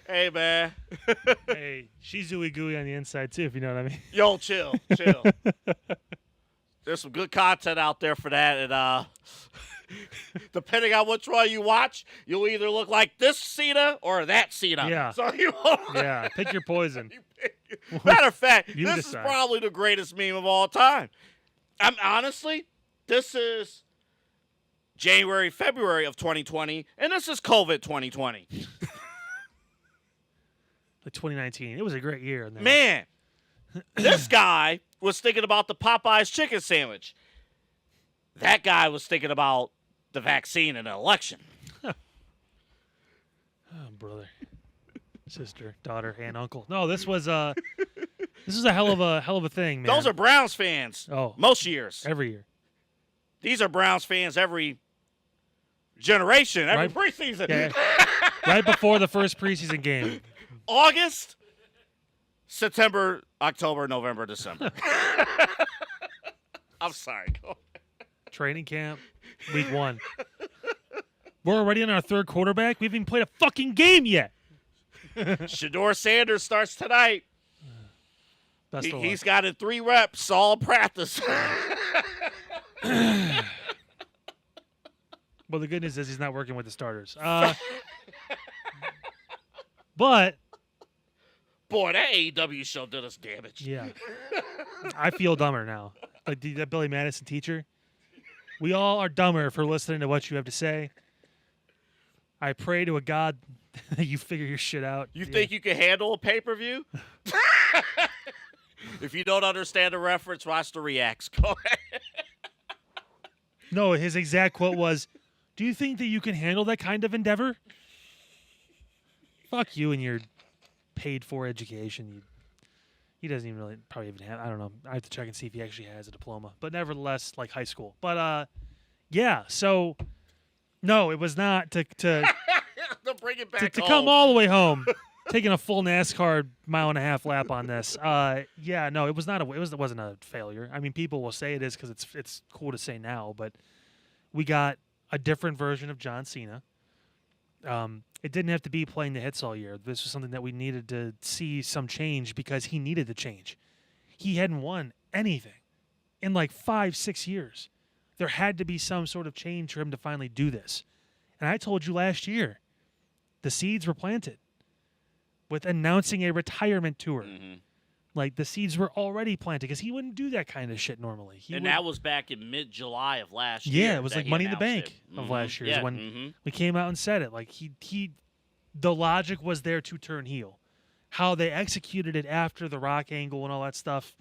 Hey, man.
Hey, she's ooey gooey on the inside too, if you know what I mean.
Yo, chill. There's some good content out there for that, and depending on which one you watch, you'll either look like this Cena or that Cena.
Yeah.
So you
yeah, pick your poison.
Matter of fact,
You
this
decide.
is probably the greatest meme of all time. Honestly, this is January, February of 2020, and this is COVID 2020.
Like 2019, it was a great year.
Man, this guy was thinking about the Popeyes chicken sandwich. That guy was thinking about the vaccine and the election.
Oh, brother, sister, daughter, and uncle. No, this was This is a hell of a thing, man.
Those are Browns fans.
Oh.
Most years.
Every year.
These are Browns fans every generation, every preseason.
Yeah. Right before the first preseason game.
August, September, October, November, December. I'm sorry. Go ahead.
Training camp, week 1. We're already on our third quarterback. We haven't even played a fucking game yet.
Shador Sanders starts tonight. He's got it 3 reps all practice.
Well, the good news is he's not working with the starters. But
boy, that AEW show did us damage.
Yeah, I feel dumber now. Like that Billy Madison teacher. We all are dumber for listening to what you have to say. I pray to a God that you figure your shit out.
You think you can handle a pay-per-view? If you don't understand the reference, watch the reacts. Go ahead.
No, his exact quote was, "Do you think that you can handle that kind of endeavor?" Fuck you and your paid-for education. He doesn't even really probably even have. I don't know. I have to check and see if he actually has a diploma. But nevertheless, like high school. But yeah. So no, it was not to
bring it back
to come all the way home. Taking a full NASCAR 1.5 mile lap on this. Yeah, no, it was not. It wasn't a failure. I mean, people will say it is because it's cool to say now, but we got a different version of John Cena. It didn't have to be playing the hits all year. This was something that we needed to see some change because he needed to change. He hadn't won anything in like 5-6 years. There had to be some sort of change for him to finally do this. And I told you last year, the seeds were planted with announcing a retirement tour.
Mm-hmm.
Like, the seeds were already planted because he wouldn't do that kind of shit normally.
That was back in mid-July of last year.
Yeah, it was like Money in the Bank of last year when we came out and said it. Like, the logic was there to turn heel. How they executed it after the Rock angle and all that stuff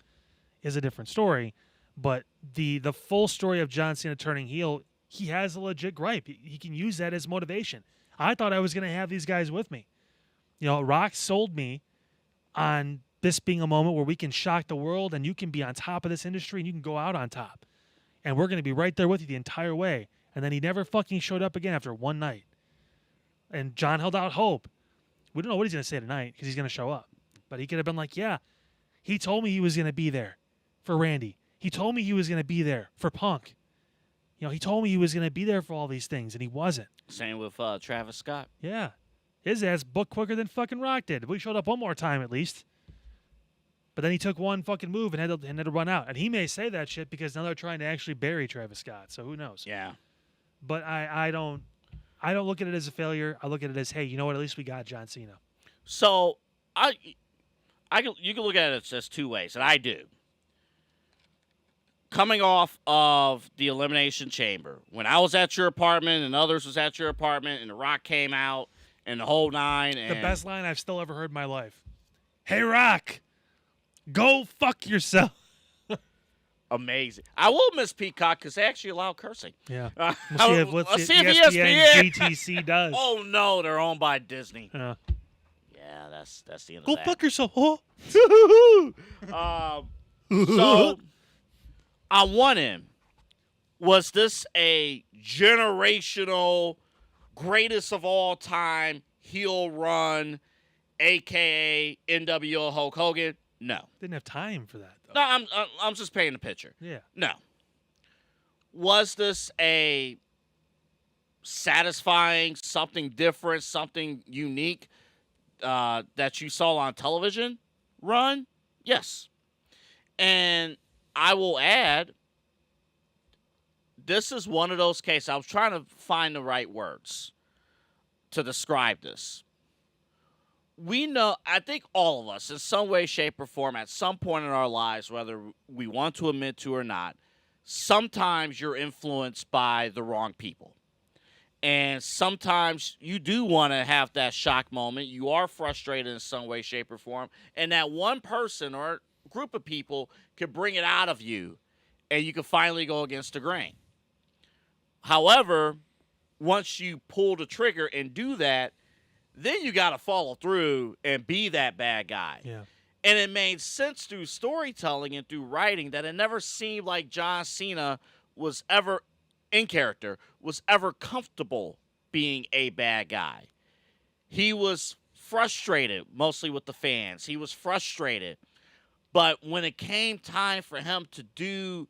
is a different story. But the full story of John Cena turning heel, he has a legit gripe. He can use that as motivation. I thought I was going to have these guys with me. You know, Rock sold me on this being a moment where we can shock the world and you can be on top of this industry and you can go out on top. And we're going to be right there with you the entire way. And then he never fucking showed up again after one night. And John held out hope. We don't know what he's going to say tonight because he's going to show up. But he could have been like, yeah, he told me he was going to be there for Randy. He told me he was going to be there for Punk. You know, he told me he was going to be there for all these things, and he wasn't.
Same with Travis Scott.
Yeah. His ass booked quicker than fucking Rock did. We showed up one more time at least. But then he took one fucking move and had to run out. And he may say that shit because now they're trying to actually bury Travis Scott. So who knows?
Yeah.
But I don't look at it as a failure. I look at it as, hey, you know what? At least we got John Cena.
So you can look at it as 2 ways, and I do. Coming off of the Elimination Chamber, when I was at your apartment and others was at your apartment and The Rock came out and the whole nine. And
the best line I've still ever heard in my life. Hey, Rock, go fuck yourself.
Amazing. I will miss Peacock because they actually allow cursing.
Yeah.
Let's see if
ESPN DTC does.
Oh, no, they're owned by Disney.
Yeah,
that's the end
go
of that.
fuck yourself. Oh.
So, on one end, was this a generational, greatest of all time heel run, a.k.a. NWO Hulk Hogan? No.
Didn't have time for that, though.
No, I'm just painting a picture.
Yeah.
No. Was this a satisfying, something different, something unique that you saw on television run? Yes. And I will add, this is one of those cases. I was trying to find the right words to describe this. We know, I think all of us, in some way, shape, or form, at some point in our lives, whether we want to admit to or not, sometimes you're influenced by the wrong people. And sometimes you do want to have that shock moment. You are frustrated in some way, shape, or form. And that one person or group of people can bring it out of you, and you can finally go against the grain. However, once you pull the trigger and do that, then you got to follow through and be that bad guy.
Yeah.
And it made sense through storytelling and through writing that it never seemed like John Cena was ever, in character, was ever comfortable being a bad guy. He was frustrated, mostly with the fans. He was frustrated. But when it came time for him to do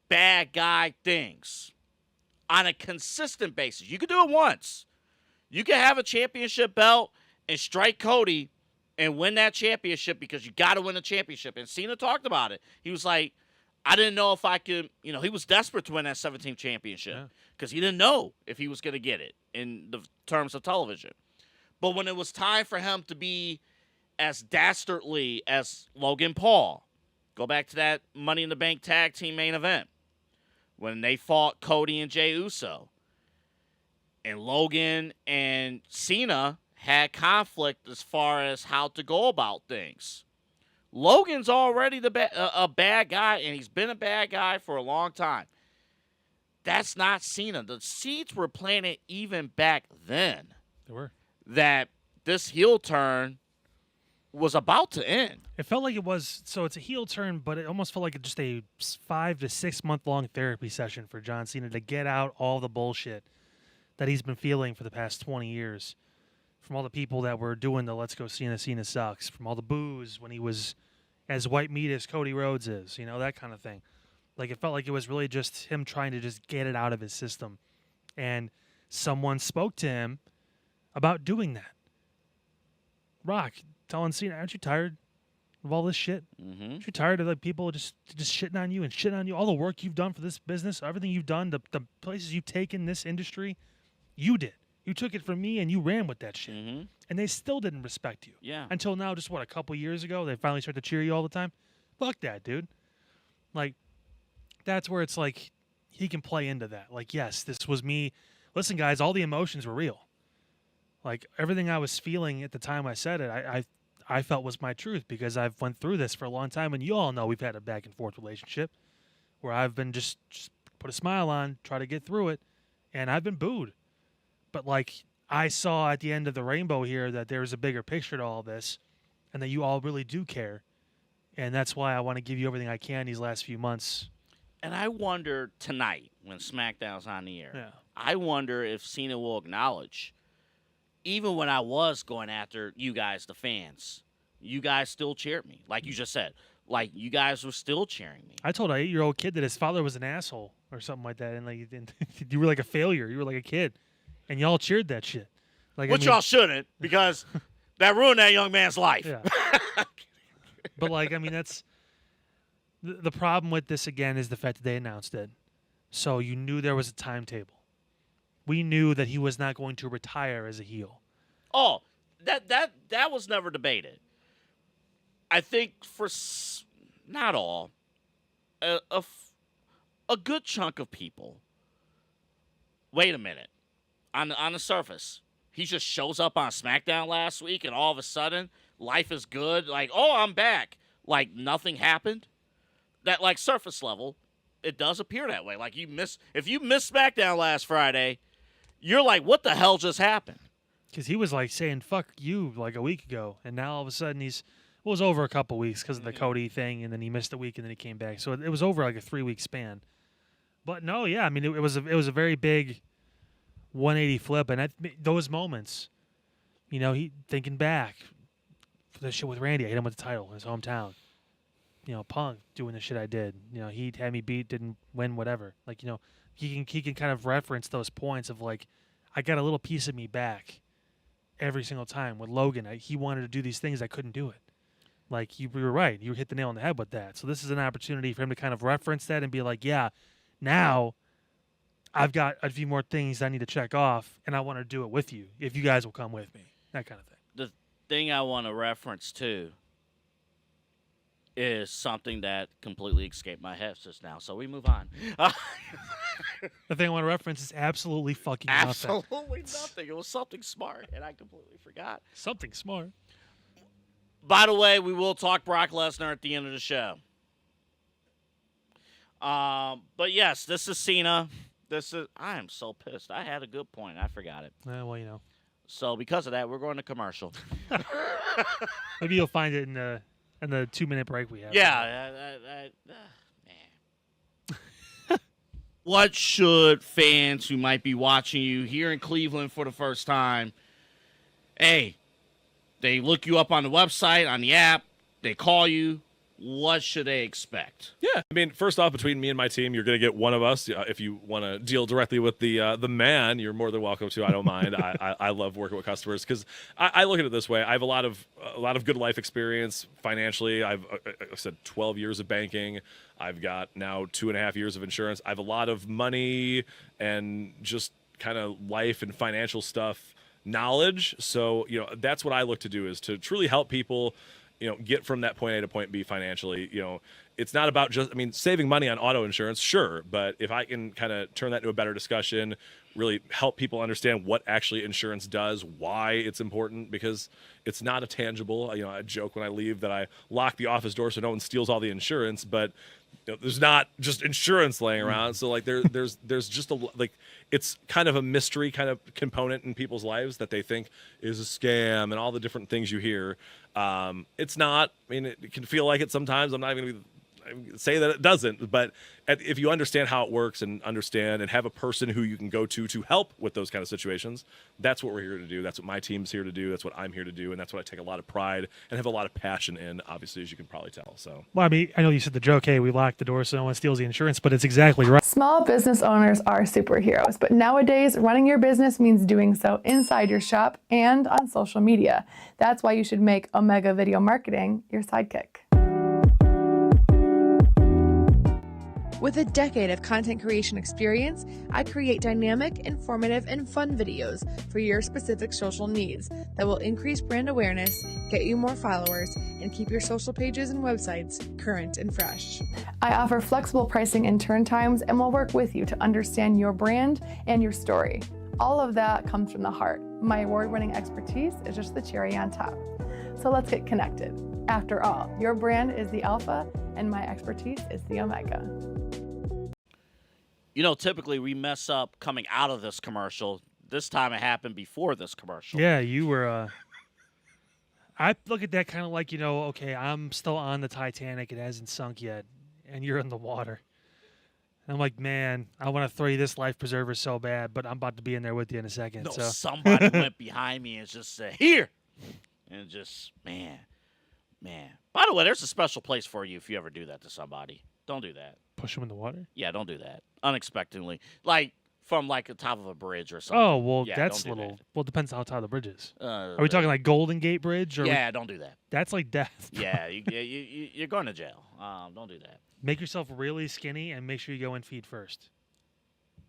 bad guy things on a consistent basis, you could do it once. You could have a championship belt and strike Cody and win that championship because you got to win the championship. And Cena talked about it. He was like, I didn't know if I could, he was desperate to win that 17th championship because he didn't know if he was going to get it in the terms of television. But when it was time for him to be as dastardly as Logan Paul, go back to that Money in the Bank tag team main event when they fought Cody and Jey Uso. And Logan and Cena had conflict as far as how to go about things. Logan's already a bad guy, and he's been a bad guy for a long time. That's not Cena. The seeds were planted even back then.
They were.
That this heel turn was about to end.
It felt like it was, so it's a heel turn, but it almost felt like just a 5 to 6 month long therapy session for John Cena to get out all the bullshit that he's been feeling for the past 20 years. From all the people that were doing the Let's Go Cena, Cena sucks. From all the boos when he was as white meat as Cody Rhodes is, that kind of thing. Like, it felt like it was really just him trying to just get it out of his system. And someone spoke to him about doing that. Rock, telling Cena, aren't you tired of all this shit?
Mm-hmm.
Aren't you tired of people just shitting on you and shitting on you? All the work you've done for this business, everything you've done, the places you've taken this industry, you did. You took it from me and you ran with that shit.
Mm-hmm.
And they still didn't respect you.
Yeah.
Until now, just a couple years ago, they finally started to cheer you all the time? Fuck that, dude. Like, that's where it's like he can play into that. Like, yes, this was me. Listen, guys, all the emotions were real. Like, everything I was feeling at the time I said it, I felt was my truth because I've went through this for a long time, and you all know we've had a back and forth relationship where I've been just put a smile on, try to get through it, and I've been booed. But, like, I saw at the end of the rainbow here that there's a bigger picture to all this and that you all really do care. And that's why I want to give you everything I can these last few months.
And I wonder tonight when SmackDown's on the air,
Yeah.
I wonder if Cena will acknowledge, even when I was going after you guys, the fans, you guys still cheered me. Like you just said. Like, you guys were still cheering me.
I told an 8-year-old kid that his father was an asshole or something like that. And, like, you were like a failure. You were like a kid. And y'all cheered that shit. Like,
Which y'all shouldn't, because that ruined that young man's life.
Yeah. But, like, I mean, that's the problem with this, again, is the fact that they announced it. So you knew there was a timetable. We knew that he was not going to retire as a heel.
Oh, that was never debated. I think not all, a good chunk of people. Wait a minute. On the surface, he just shows up on SmackDown last week, and all of a sudden, life is good. Like, oh, I'm back. Like, nothing happened. That, like, surface level, it does appear that way. Like, if you missed SmackDown last Friday, you're like, what the hell just happened?
Because he was, like, saying, fuck you, like, a week ago. And now all of a sudden it was over a couple weeks because of the Cody thing, and then he missed a week, and then he came back. So it was over, like, a 3-week span. But, no, yeah, I mean, it was a very big 180 flip, and those moments, he thinking back for the shit with Randy, I hit him with the title in his hometown. Punk doing the shit I did. He had me beat, didn't win, whatever. Like, he can kind of reference those points of, like, I got a little piece of me back every single time. With Logan, he wanted to do these things, I couldn't do it. Like, you were right. You hit the nail on the head with that. So this is an opportunity for him to kind of reference that and be like, yeah, now I've got a few more things I need to check off, and I want to do it with you, if you guys will come with me. That kind of thing.
The thing I want to reference, too, is something that completely escaped my head just now. So we move on.
The thing I want to reference is absolutely fucking nothing.
Absolutely nothing. It was something smart, and I completely forgot.
Something smart.
By the way, we will talk Brock Lesnar at the end of the show. But yes, this is Cena. I am so pissed. I had a good point. I forgot it.
Well,
So because of that, we're going to commercial.
maybe you'll find it in And the 2-minute break we have.
Yeah, man. What should fans who might be watching you here in Cleveland for the first time, hey, they look you up on the website, on the app, they call you, what should they expect?
Yeah, I mean, first off, between me and my team, you're going to get one of us. If you want to deal directly with the man, you're more than welcome to. I don't mind. I love working with customers because I look at it this way. I have a lot of good life experience financially. I've said 12 years of banking. I've got now 2.5 years of insurance. I have a lot of money and just kind of life and financial stuff knowledge. So that's what I look to do, is to truly help people get from that point A to point B financially. It's not about just, saving money on auto insurance, sure, but if I can kind of turn that into a better discussion, really help people understand what actually insurance does, why it's important, because it's not a tangible. I joke when I leave that I lock the office door so no one steals all the insurance, but there's not just insurance laying around. So there's just it's kind of a mystery kind of component in people's lives that they think is a scam and all the different things you hear. It's not. It can feel like it sometimes. I'm not even going to say that it doesn't, but if you understand how it works and understand and have a person who you can go to help with those kind of situations, that's what we're here to do. That's what my team's here to do. That's what I'm here to do, and that's what I take a lot of pride and have a lot of passion in, obviously, as you can probably tell. So,
well, I know you said the joke, hey, we lock the door so no one steals the insurance, but it's exactly right.
Small business owners are superheroes, but nowadays running your business means doing so inside your shop and on social media. That's why you should make Omega Video Marketing your sidekick. With a decade of content creation experience, I create dynamic, informative, and fun videos for your specific social needs that will increase brand awareness, get you more followers, and keep your social pages and websites current and fresh. I offer flexible pricing and turn times and will work with you to understand your brand and your story. All of that comes from the heart. My award-winning expertise is just the cherry on top. So let's get connected. After all, your brand is the alpha and my expertise is the omega.
Typically we mess up coming out of this commercial. This time it happened before this commercial.
Yeah, you were. I look at that kind of like, okay, I'm still on the Titanic. It hasn't sunk yet, and you're in the water. And I'm like, man, I want to throw you this life preserver so bad, but I'm about to be in there with you in a second.
No,
so
somebody went behind me and just said, here. And just, man. By the way, there's a special place for you if you ever do that to somebody. Don't do that.
Push them in the water?
Yeah, don't do that. Unexpectedly. From the top of a bridge or something.
Oh, well,
yeah,
that's
don't do
little.
that.
Well, it depends on how tall the bridge is. Are we talking like Golden Gate Bridge? Or
yeah, don't do that.
That's like death.
Yeah, you're going to jail. Don't do that.
Make yourself really skinny and make sure you go in feet first.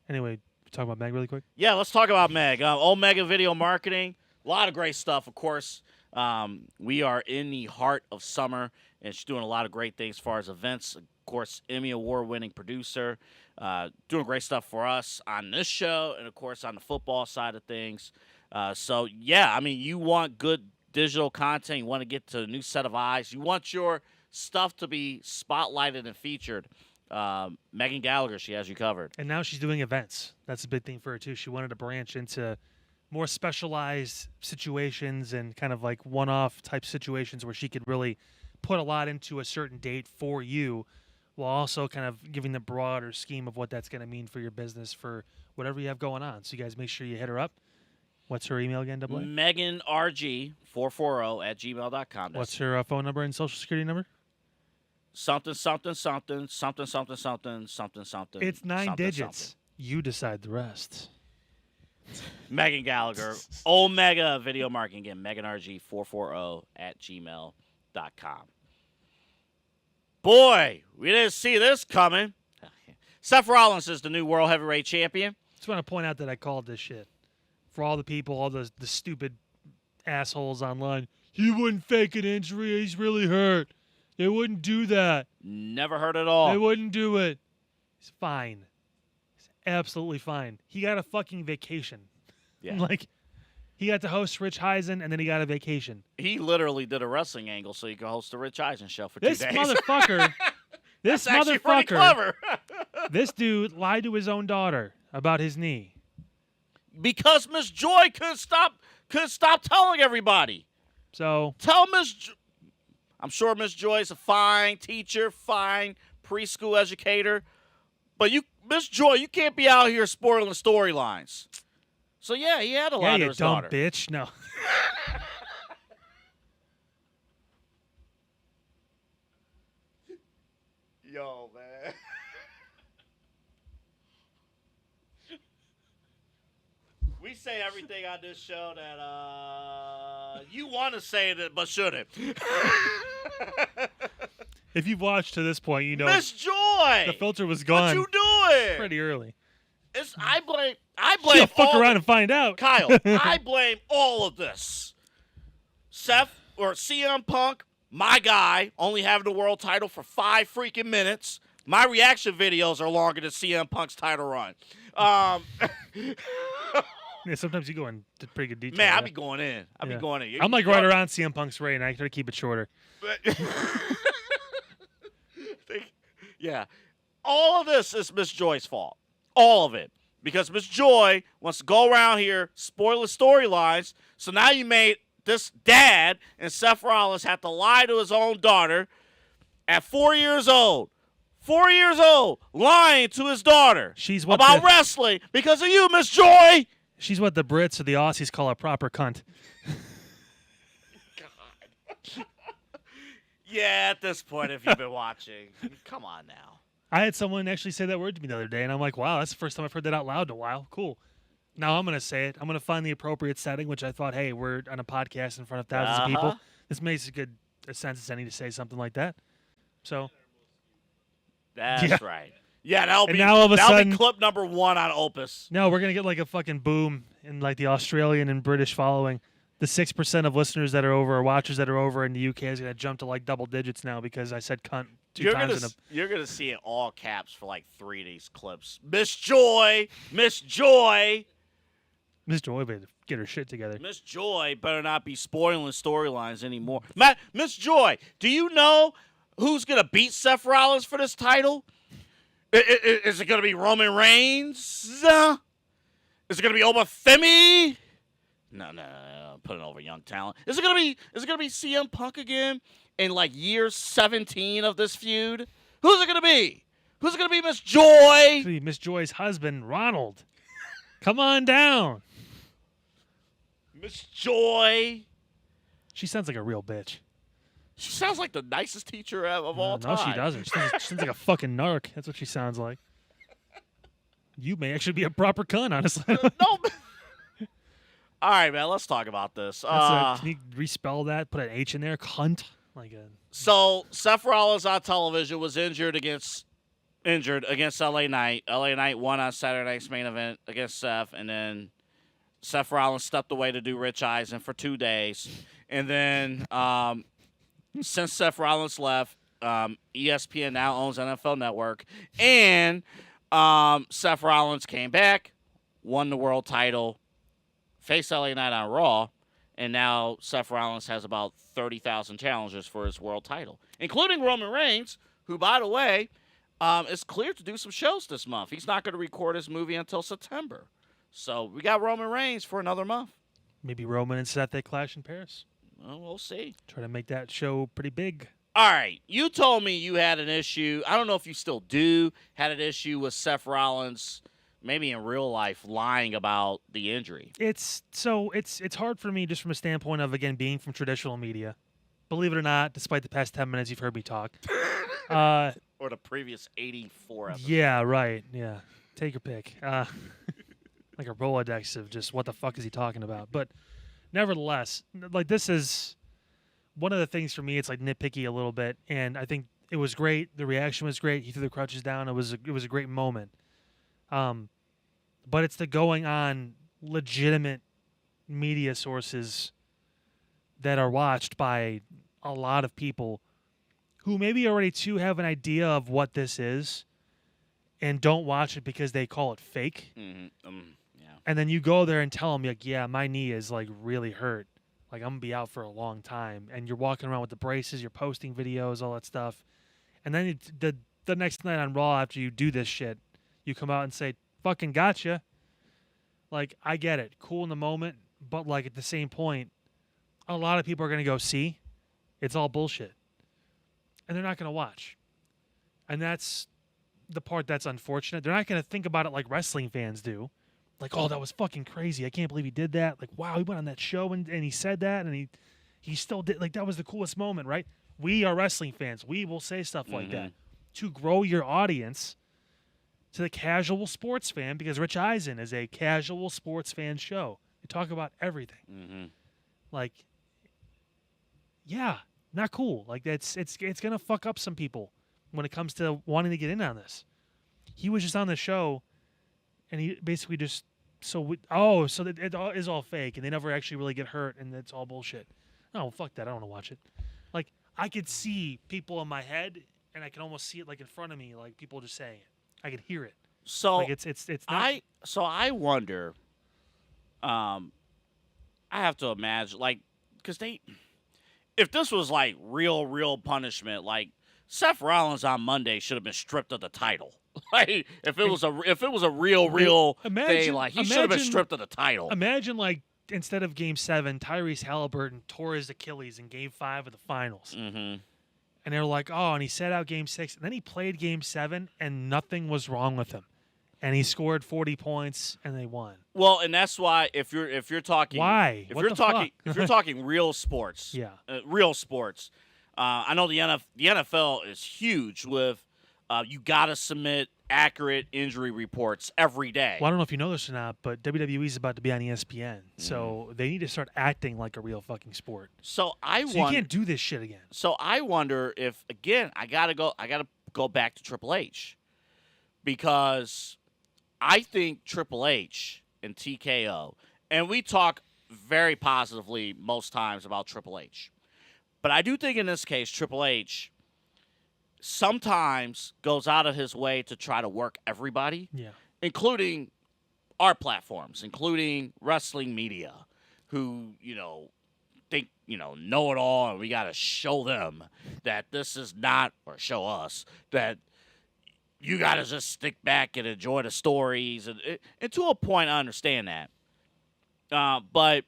Anyway, talk about Meg really quick?
Yeah, let's talk about Meg. Omega Video Marketing. A lot of great stuff, of course. We are in the heart of summer, and she's doing a lot of great things as far as events. Of course, Emmy Award-winning producer, doing great stuff for us on this show and, of course, on the football side of things. You want good digital content. You want to get to a new set of eyes. You want your stuff to be spotlighted and featured. Megan Gallagher, she has you covered.
And now she's doing events. That's a big thing for her, too. She wanted to branch into more specialized situations and kind of like one-off type situations where she could really put a lot into a certain date for you, while also kind of giving the broader scheme of what that's going to mean for your business for whatever you have going on. So you guys make sure you hit her up. What's her email again, Double A?
MeganRG440@gmail.com.
What's her phone number and social security number?
Something.
It's 9 digits. You decide the rest.
Megan Gallagher, Omega Video Marketing. Again, MeganRG440@gmail.com. Boy, we didn't see this coming. Seth Rollins is the new World Heavyweight Champion.
Just want to point out that I called this shit. For all the people, all the stupid assholes online. He wouldn't fake an injury. He's really hurt. They wouldn't do that.
Never heard it all.
They wouldn't do it. He's fine. He's absolutely fine. He got a fucking vacation.
Yeah.
He got to host Rich Eisen, and then he got a vacation.
He literally did a wrestling angle so he could host the Rich Eisen show for 2 days.
This motherfucker.
That's actually pretty clever.
This dude lied to his own daughter about his knee.
Because Miss Joy couldn't stop telling everybody.
So
tell Miss I'm sure Miss Joy's a fine teacher, fine preschool educator. But Miss Joy, you can't be out here spoiling storylines. So, yeah, he had a lot of his
dumb
daughter.
bitch. No.
Yo, man. We say everything on this show that you want to say it, but shouldn't.
If you've watched to this point, you know
Miss Joy,
the filter was gone
what you doing?
pretty early.
I blame
She'll fuck
all
around and find out.
Kyle, I blame all of this. Seth or CM Punk, my guy, only having the world title for 5 freaking minutes. My reaction videos are longer than CM Punk's title run.
Yeah, sometimes you go into pretty good detail.
Man,
yeah.
I be going in. I be going in.
I'm like right around CM Punk's reign. I try to keep it shorter.
Yeah. All of this is Miss Joy's fault. All of it. Because Miss Joy wants to go around here, spoil the storylines. So now you made this dad and Seth Rollins have to lie to his own daughter at 4 years old. 4 years old, lying to his daughter about wrestling because of you, Miss Joy.
She's what the Brits or the Aussies call a proper cunt.
God. Yeah, at this point, if you've been watching, come on now.
I had someone actually say that word to me the other day, and I'm like, wow, that's the first time I've heard that out loud in a while. Cool. Now I'm going to say it. I'm going to find the appropriate setting, which I thought, hey, we're on a podcast in front of thousands of people. This makes a good sense as any to say something like that. So.
That's right. Yeah, that'll
sudden,
be clip number 1 on Opus.
No, we're going to get like a fucking boom in like the Australian and British following. The 6% of listeners that are over or watchers that are over in the UK is going to jump to like double digits now because I said cunt two times.
You're going to see it all caps for like 3 of these clips. Miss Joy. Miss Joy.
Miss Joy better get her shit together.
Miss Joy better not be spoiling storylines anymore. Miss Joy, do you know who's going to beat Seth Rollins for this title? Is it going to be Roman Reigns? Is it going to be Obafemi? No. Putting over young talent. Is it going to be CM Punk again in like year 17 of this feud? Who's it going to be? Who's it going to be, Miss Joy?
Miss Joy's husband, Ronald. Come on down.
Miss Joy.
She sounds like a real bitch.
She sounds like the nicest teacher of all time.
No, she doesn't. She sounds like a fucking narc. That's what she sounds like. You may actually be a proper cunt, honestly.
No. All right, man. Let's talk about this.
Can you respell that? Put an H in there. Cunt.
So Seth Rollins on television was injured against LA Knight. LA Knight won on Saturday night's main event against Seth, and then Seth Rollins stepped away to do Rich Eisen for 2 days, and then. Since Seth Rollins left, ESPN now owns NFL Network, and Seth Rollins came back, won the world title, faced LA Knight on Raw, and now Seth Rollins has about 30,000 challengers for his world title, including Roman Reigns, who, by the way, is cleared to do some shows this month. He's not going to record his movie until September. So we got Roman Reigns for another month.
Maybe Roman and Seth, they clash in Paris.
Well, we'll see.
Try to make that show pretty big.
All right. You told me you had an issue. I don't know if you still do. Had an issue with Seth Rollins, maybe in real life, lying about the injury.
It's hard for me just from a standpoint of, again, being from traditional media. Believe it or not, despite the past 10 minutes you've heard me talk.
Or the previous 84 episodes.
Yeah, right. Yeah. Take your pick. Like a Rolodex of just what the fuck is he talking about. But nevertheless, like this is one of the things for me. It's like nitpicky a little bit, and I think it was great. The reaction was great. He threw the crutches down. It was a great moment. But it's the going on legitimate media sources that are watched by a lot of people who maybe already too have an idea of what this is, and don't watch it because they call it fake.
Mm-hmm.
And then you go there and tell them, like, yeah, my knee is, like, really hurt. Like, I'm going to be out for a long time. And you're walking around with the braces, you're posting videos, all that stuff. And then the next night on Raw, after you do this shit, you come out and say, fucking gotcha. Like, I get it. Cool in the moment. But, like, at the same point, a lot of people are going to go, see, it's all bullshit. and they're not going to watch. And that's the part that's unfortunate. They're not going to think about it like wrestling fans do. Like, oh, that was fucking crazy. I can't believe he did that. Like, wow, he went on that show and he said that, and he still did. Like, that was the coolest moment, right? We are wrestling fans. We will say stuff like that to grow your audience to the casual sports fan, because Rich Eisen is a casual sports fan show. They talk about everything. Like, yeah, not cool. Like, it's going to fuck up some people when it comes to wanting to get in on this. He was just on the show, and he basically just so it all is all fake, and they never actually really get hurt, and it's all bullshit. Oh, fuck that! I don't want to watch it. Like, I could see people in my head, and I can almost see it like in front of me, like people just saying it. I could hear it.
So
like it's not.
I wonder. I have to imagine, like, because if this was like real punishment, like Seth Rollins on Monday should have been stripped of the title. Like, if it was a real thing, like, he should have been stripped of the title.
Imagine, like, instead of Game 7, Tyrese Halliburton tore his Achilles in Game 5 of the finals. And they were like, oh, and he sat out Game 6. And then he played Game 7, and nothing was wrong with him. And he scored 40 points, and they won.
Well, and that's why if you're talking if you're talking real sports, real sports. I know the NFL is huge with you got to submit accurate injury reports every day.
Well, I don't know if you know this or not, but WWE is about to be on ESPN, so they need to start acting like a real fucking sport.
So you
can't do this shit again.
So I wonder if, again, I gotta go back to Triple H, because I think Triple H and TKO, and we talk very positively most times about Triple H, but I do think in this case Triple H sometimes goes out of his way to try to work everybody, including our platforms, including wrestling media, who, think, know it all, and we got to show them that this is not, or show us that you got to just stick back and enjoy the stories. And to a point, I understand that. But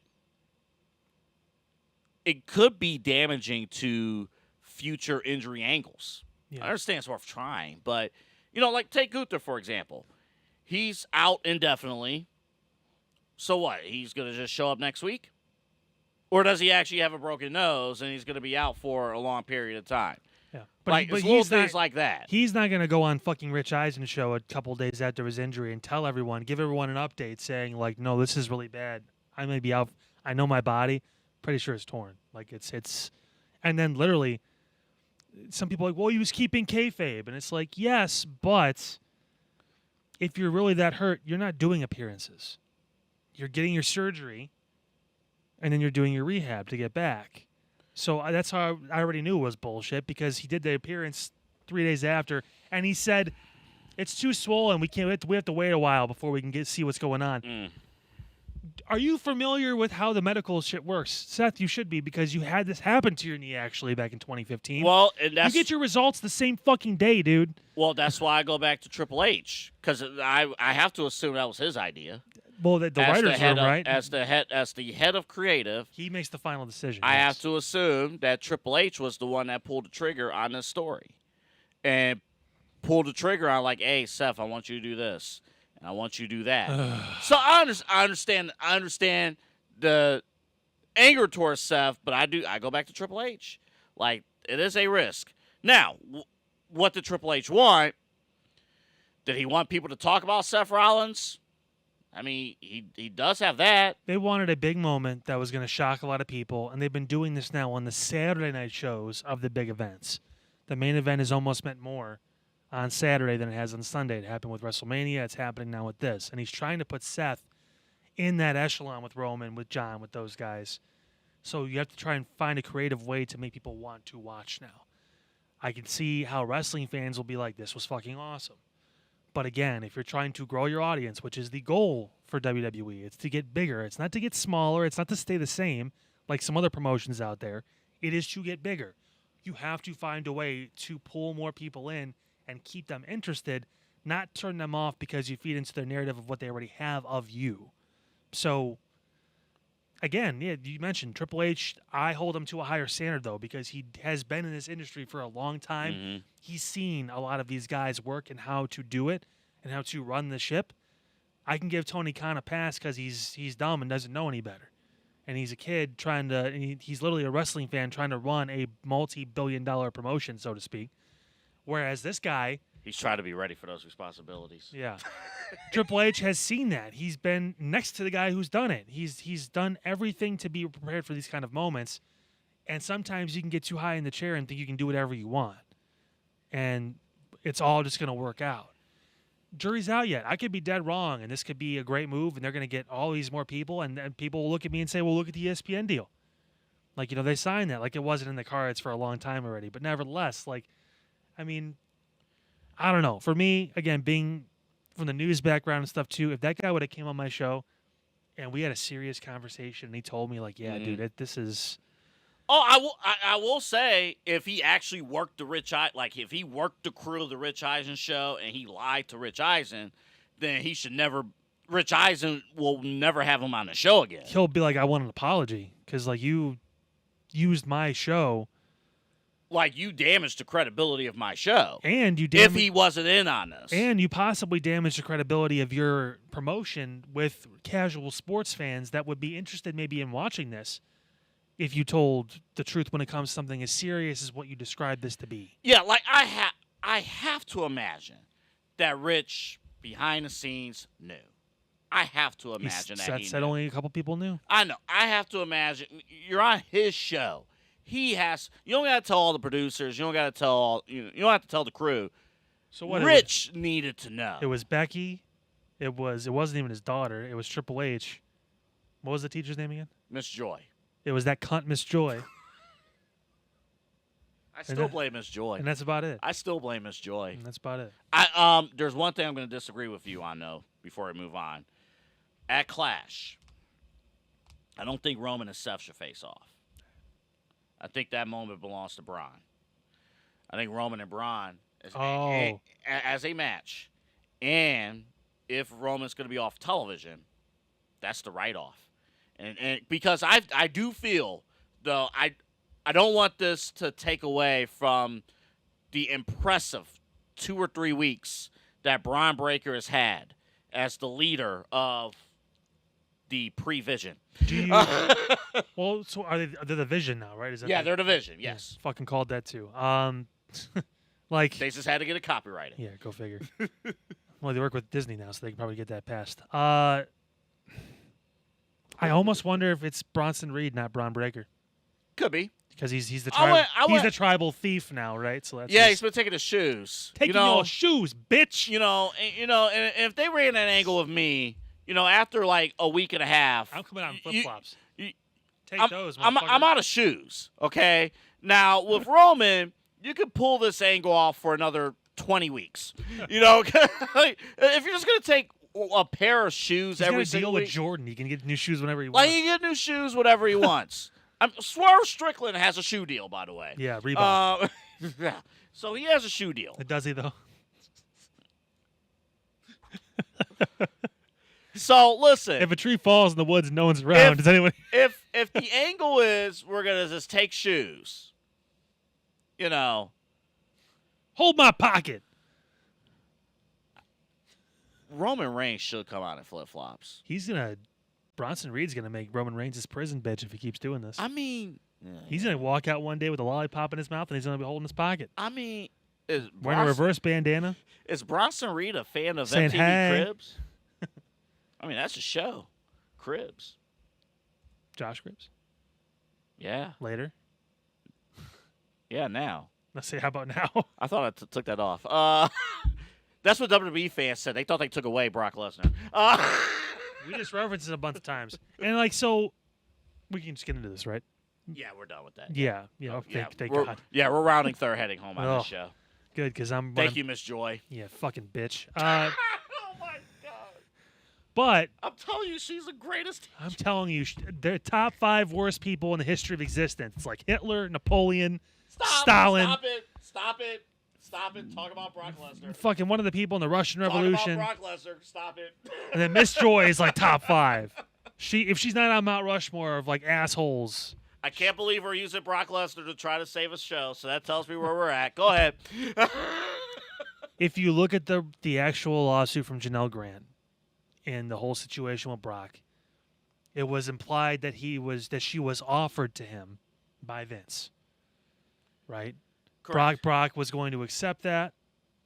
it could be damaging to future injury angles. I understand it's worth trying, but, like, take Gunther, for example. He's out indefinitely. So what? He's going to just show up next week? Or does he actually have a broken nose and he's going to be out for a long period of time?
Yeah.
But little things like that.
He's not going to go on fucking Rich Eisen's show a couple days after his injury and give everyone an update saying, like, no, this is really bad. I may be out. I know my body. Pretty sure it's torn. Like, it's, and then literally, some people are like, well, he was keeping kayfabe. And it's like, yes, but if you're really that hurt, you're not doing appearances. You're getting your surgery, and then you're doing your rehab to get back. So that's how I already knew it was bullshit, because he did the appearance 3 days after, and he said, it's too swollen. We have to wait a while before we can see what's going on. Are you familiar with how the medical shit works? Seth, you should be, because you had this happen to your knee actually back in 2015.
Well, and
you get your results the same fucking day, dude.
Well, that's why I go back to Triple H, because I have to assume that was his idea.
Well, the writers' room, right?
As the head of creative,
he makes the final decision.
I have to assume that Triple H was the one that pulled the trigger on this story, and pulled the trigger on, like, hey, Seth, I want you to do this. And I want you to do that. So I understand the anger towards Seth, but I go back to Triple H. Like, it is a risk. Now, what did Triple H want? Did he want people to talk about Seth Rollins? I mean, he does have that.
They wanted a big moment that was going to shock a lot of people, and they've been doing this now on the Saturday night shows of the big events. The main event has almost meant more on Saturday than it has on Sunday. It happened with WrestleMania. It's happening now with this. And he's trying to put Seth in that echelon with Roman, with John, with those guys. So you have to try and find a creative way to make people want to watch now. I can see how wrestling fans will be like, this was fucking awesome. But again, if you're trying to grow your audience, which is the goal for WWE, it's to get bigger. It's not to get smaller. It's not to stay the same like some other promotions out there. It is to get bigger. You have to find a way to pull more people in and keep them interested, not turn them off because you feed into their narrative of what they already have of you. So again, yeah, you mentioned Triple H. I hold him to a higher standard, though, because he has been in this industry for a long time.
Mm-hmm.
He's seen a lot of these guys work and how to do it and how to run the ship. I can give Tony Khan a pass because he's dumb and doesn't know any better. And he's a kid trying to, and he's literally a wrestling fan trying to run a multi-billion-dollar promotion, so to speak. Whereas this guy,
He's trying to be ready for those responsibilities.
yeah, Triple H has seen that. He's been next to the guy who's done it. He's done everything to be prepared for these kind of moments. And sometimes you can get too high in the chair and think you can do whatever you want. And it's all just going to work out. Jury's out yet. I could be dead wrong, and this could be a great move, and they're going to get all these more people, and people will look at me and say, well, look at the ESPN deal. Like, they signed that. Like, it wasn't in the cards for a long time already. But nevertheless, like, I mean, I don't know. For me, again, being from the news background and stuff, too, if that guy would have came on my show and we had a serious conversation, and he told me, like, yeah, dude, this is...
Oh, I will say, if he actually worked if he worked the crew of the Rich Eisen show and he lied to Rich Eisen, then he should never. Rich Eisen will never have him on the show again.
He'll be like, I want an apology because, like, you used my show.
Like, you damaged the credibility of my show.
And you
if he wasn't in on this.
And you possibly damaged the credibility of your promotion with casual sports fans that would be interested maybe in watching this. If you told the truth when it comes to something as serious as what you described this to be.
Yeah, like I have to imagine that Rich, behind the scenes, knew. I have to imagine that he
said
knew.
only a couple people knew.
I know. I have to imagine. You're on his show. He has. You don't got to tell all the producers. You don't got to tell all. You don't have to tell the crew.
So what?
Rich needed to know.
It was Becky. It wasn't even his daughter. It was Triple H. What was the teacher's name again?
Miss Joy.
It was that cunt Miss Joy.
I still blame Miss Joy.
And that's about it.
I still blame Miss Joy.
And that's about it.
There's one thing I'm going to disagree with you on, though, before I move on. At Clash, I don't think Roman and Seth should face off. I think that moment belongs to Braun. I think Roman and Braun as a match. And if Roman's going to be off television, that's the write-off. And because I do feel, though, I don't want this to take away from the impressive 2 or 3 weeks that Braun Breaker has had as the leader of the Prevision.
Do you? Well, so they're the Vision now, right? Is that
they're the Vision. Yes,
fucking called that too. Like
they just had to get it copyrighted.
Yeah, go figure. Well, they work with Disney now, so they can probably get that passed. I almost wonder if it's Bronson Reed, not Braun Breaker,
Could be.
because he's the
he's
the tribal thief now, right? So that's
He's been taking his shoes.
taking your shoes, bitch.
And if they ran that angle of me, after like a week and a half,
I'm coming out in flip flops. Take
I'm,
those.
I'm
motherfucker.
out of shoes. Okay. Now with Roman, you could pull this angle off for another 20 weeks. If you're just gonna take a pair of shoes
He's
every
got a deal
single
with
week,
Jordan. He can get new shoes whenever he
like
wants.
he can get new shoes whatever he wants. Swerve Strickland has a shoe deal, by the way.
Yeah, Reebok.
Yeah. So he has a shoe deal.
Does he though?
So listen,
If a tree falls in the woods and no one's around, does anyone?
if the angle is we're gonna just take shoes,
Hold my pocket.
Roman Reigns should come out in flip flops.
Bronson Reed's gonna make Roman Reigns his prison bitch if he keeps doing this.
I mean,
He's gonna walk out one day with a lollipop in his mouth and he's gonna be holding his pocket.
I mean,
Wearing a reverse bandana.
Is Bronson Reed a fan of
Saying,
MTV
hey.
Cribs? I mean, that's a show. Cribs.
Josh Cribs.
Yeah.
Later.
Yeah, now.
Let's see. How about now?
I thought I took that off. That's what WWE fans said. They thought they took away Brock Lesnar.
We just referenced it a bunch of times, and so we can just get into this, right?
Yeah, we're done with that.
Yeah. Thank God.
Yeah, we're rounding third, heading home on
Oh.
this show.
Good, because
Thank you, Miss Joy.
Yeah, fucking bitch.
Oh my God.
But
I'm telling you, she's the greatest.
I'm telling you, they're top 5 worst people in the history of existence. It's like Hitler, Napoleon, Stalin.
Stop it. Talk about Brock Lesnar.
Fucking one of the people in the Russian Revolution.
Talk about Brock Lesnar. Stop it.
And then Miss Joy is like top 5. if she's not on Mount Rushmore of like assholes.
I can't believe we're using Brock Lesnar to try to save a show, so that tells me where we're at. Go ahead.
If you look at the actual lawsuit from Janelle Grant and the whole situation with Brock, it was implied that she was offered to him by Vince. Right?
Correct.
Brock was going to accept that.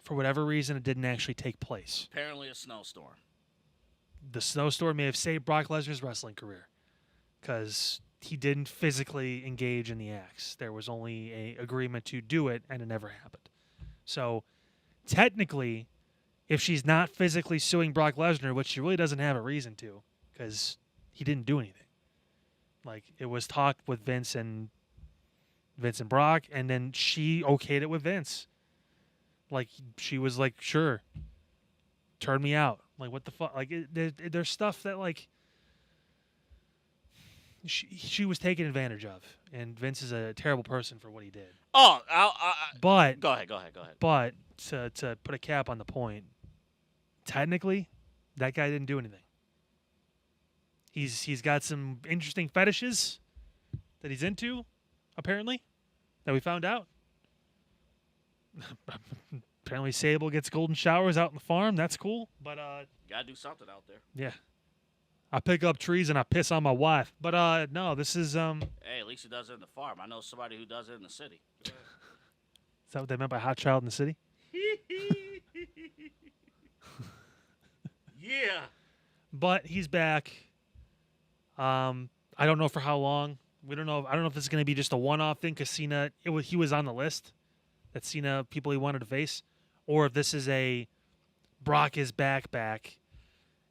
For whatever reason, it didn't actually take place.
Apparently a snowstorm.
The snowstorm may have saved Brock Lesnar's wrestling career because he didn't physically engage in the acts. There was only an agreement to do it, and it never happened. So, technically, if she's not physically suing Brock Lesnar, which she really doesn't have a reason to, because he didn't do anything. Like, it was talked with Vince and Brock, and then she okayed it with Vince. Like, she was like, sure, turn me out. Like, what the fuck? Like, there's stuff that, like, she was taken advantage of, and Vince is a terrible person for what he did.
Oh,
But
go ahead.
But to put a cap on the point, technically, that guy didn't do anything. He's got some interesting fetishes that he's into, apparently, that we found out. Apparently, Sable gets golden showers out in the farm. That's cool, but
gotta do something out there.
yeah. I pick up trees and I piss on my wife. But no, this is
Hey, at least he does it in the farm. I know somebody who does it in the city.
Is that what they meant by hot child in the city?
Yeah.
But he's back. I don't know for how long. We don't know. I don't know if this is going to be just a one-off thing because Cena, he was on the list. That Cena people he wanted to face, or if this is a Brock is back,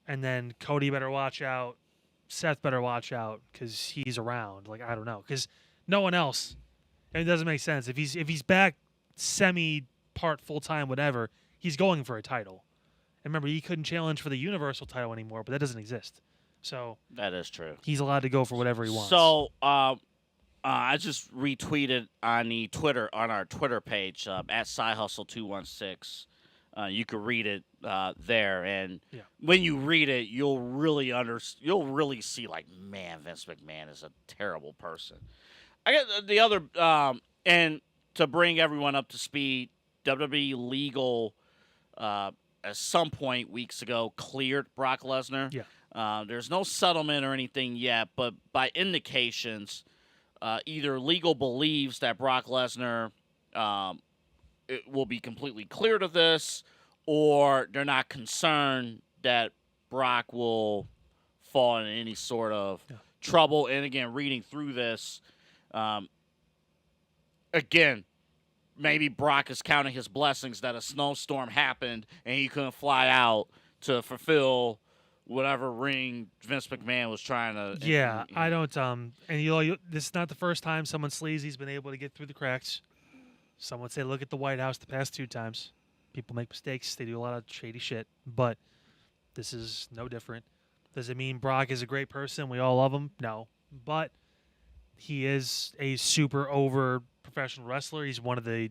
and then Cody better watch out, Seth better watch out because he's around. Like, I don't know, because no one else. And it doesn't make sense if he's back semi-part full-time, whatever. He's going for a title. And remember, he couldn't challenge for the Universal title anymore, but that doesn't exist. So
that is true.
He's allowed to go for whatever he wants.
So I just retweeted on our Twitter page at SciHustle216. You can read it there, and when you read it, you'll really see like, man, Vince McMahon is a terrible person. I got the other, and to bring everyone up to speed, WWE legal at some point weeks ago cleared Brock Lesnar.
Yeah.
There's no settlement or anything yet, but by indications, either legal believes that Brock Lesnar it will be completely cleared of this, or they're not concerned that Brock will fall in any sort of trouble. And again, reading through this, again, maybe Brock is counting his blessings that a snowstorm happened and he couldn't fly out to fulfill whatever ring Vince McMahon was trying to.
Yeah, I don't. And this is not the first time someone sleazy's been able to get through the cracks. Some would say, look at the White House the past 2 times. People make mistakes. They do a lot of shady shit. But this is no different. Does it mean Brock is a great person? We all love him? No. But he is a super over professional wrestler. He's one of the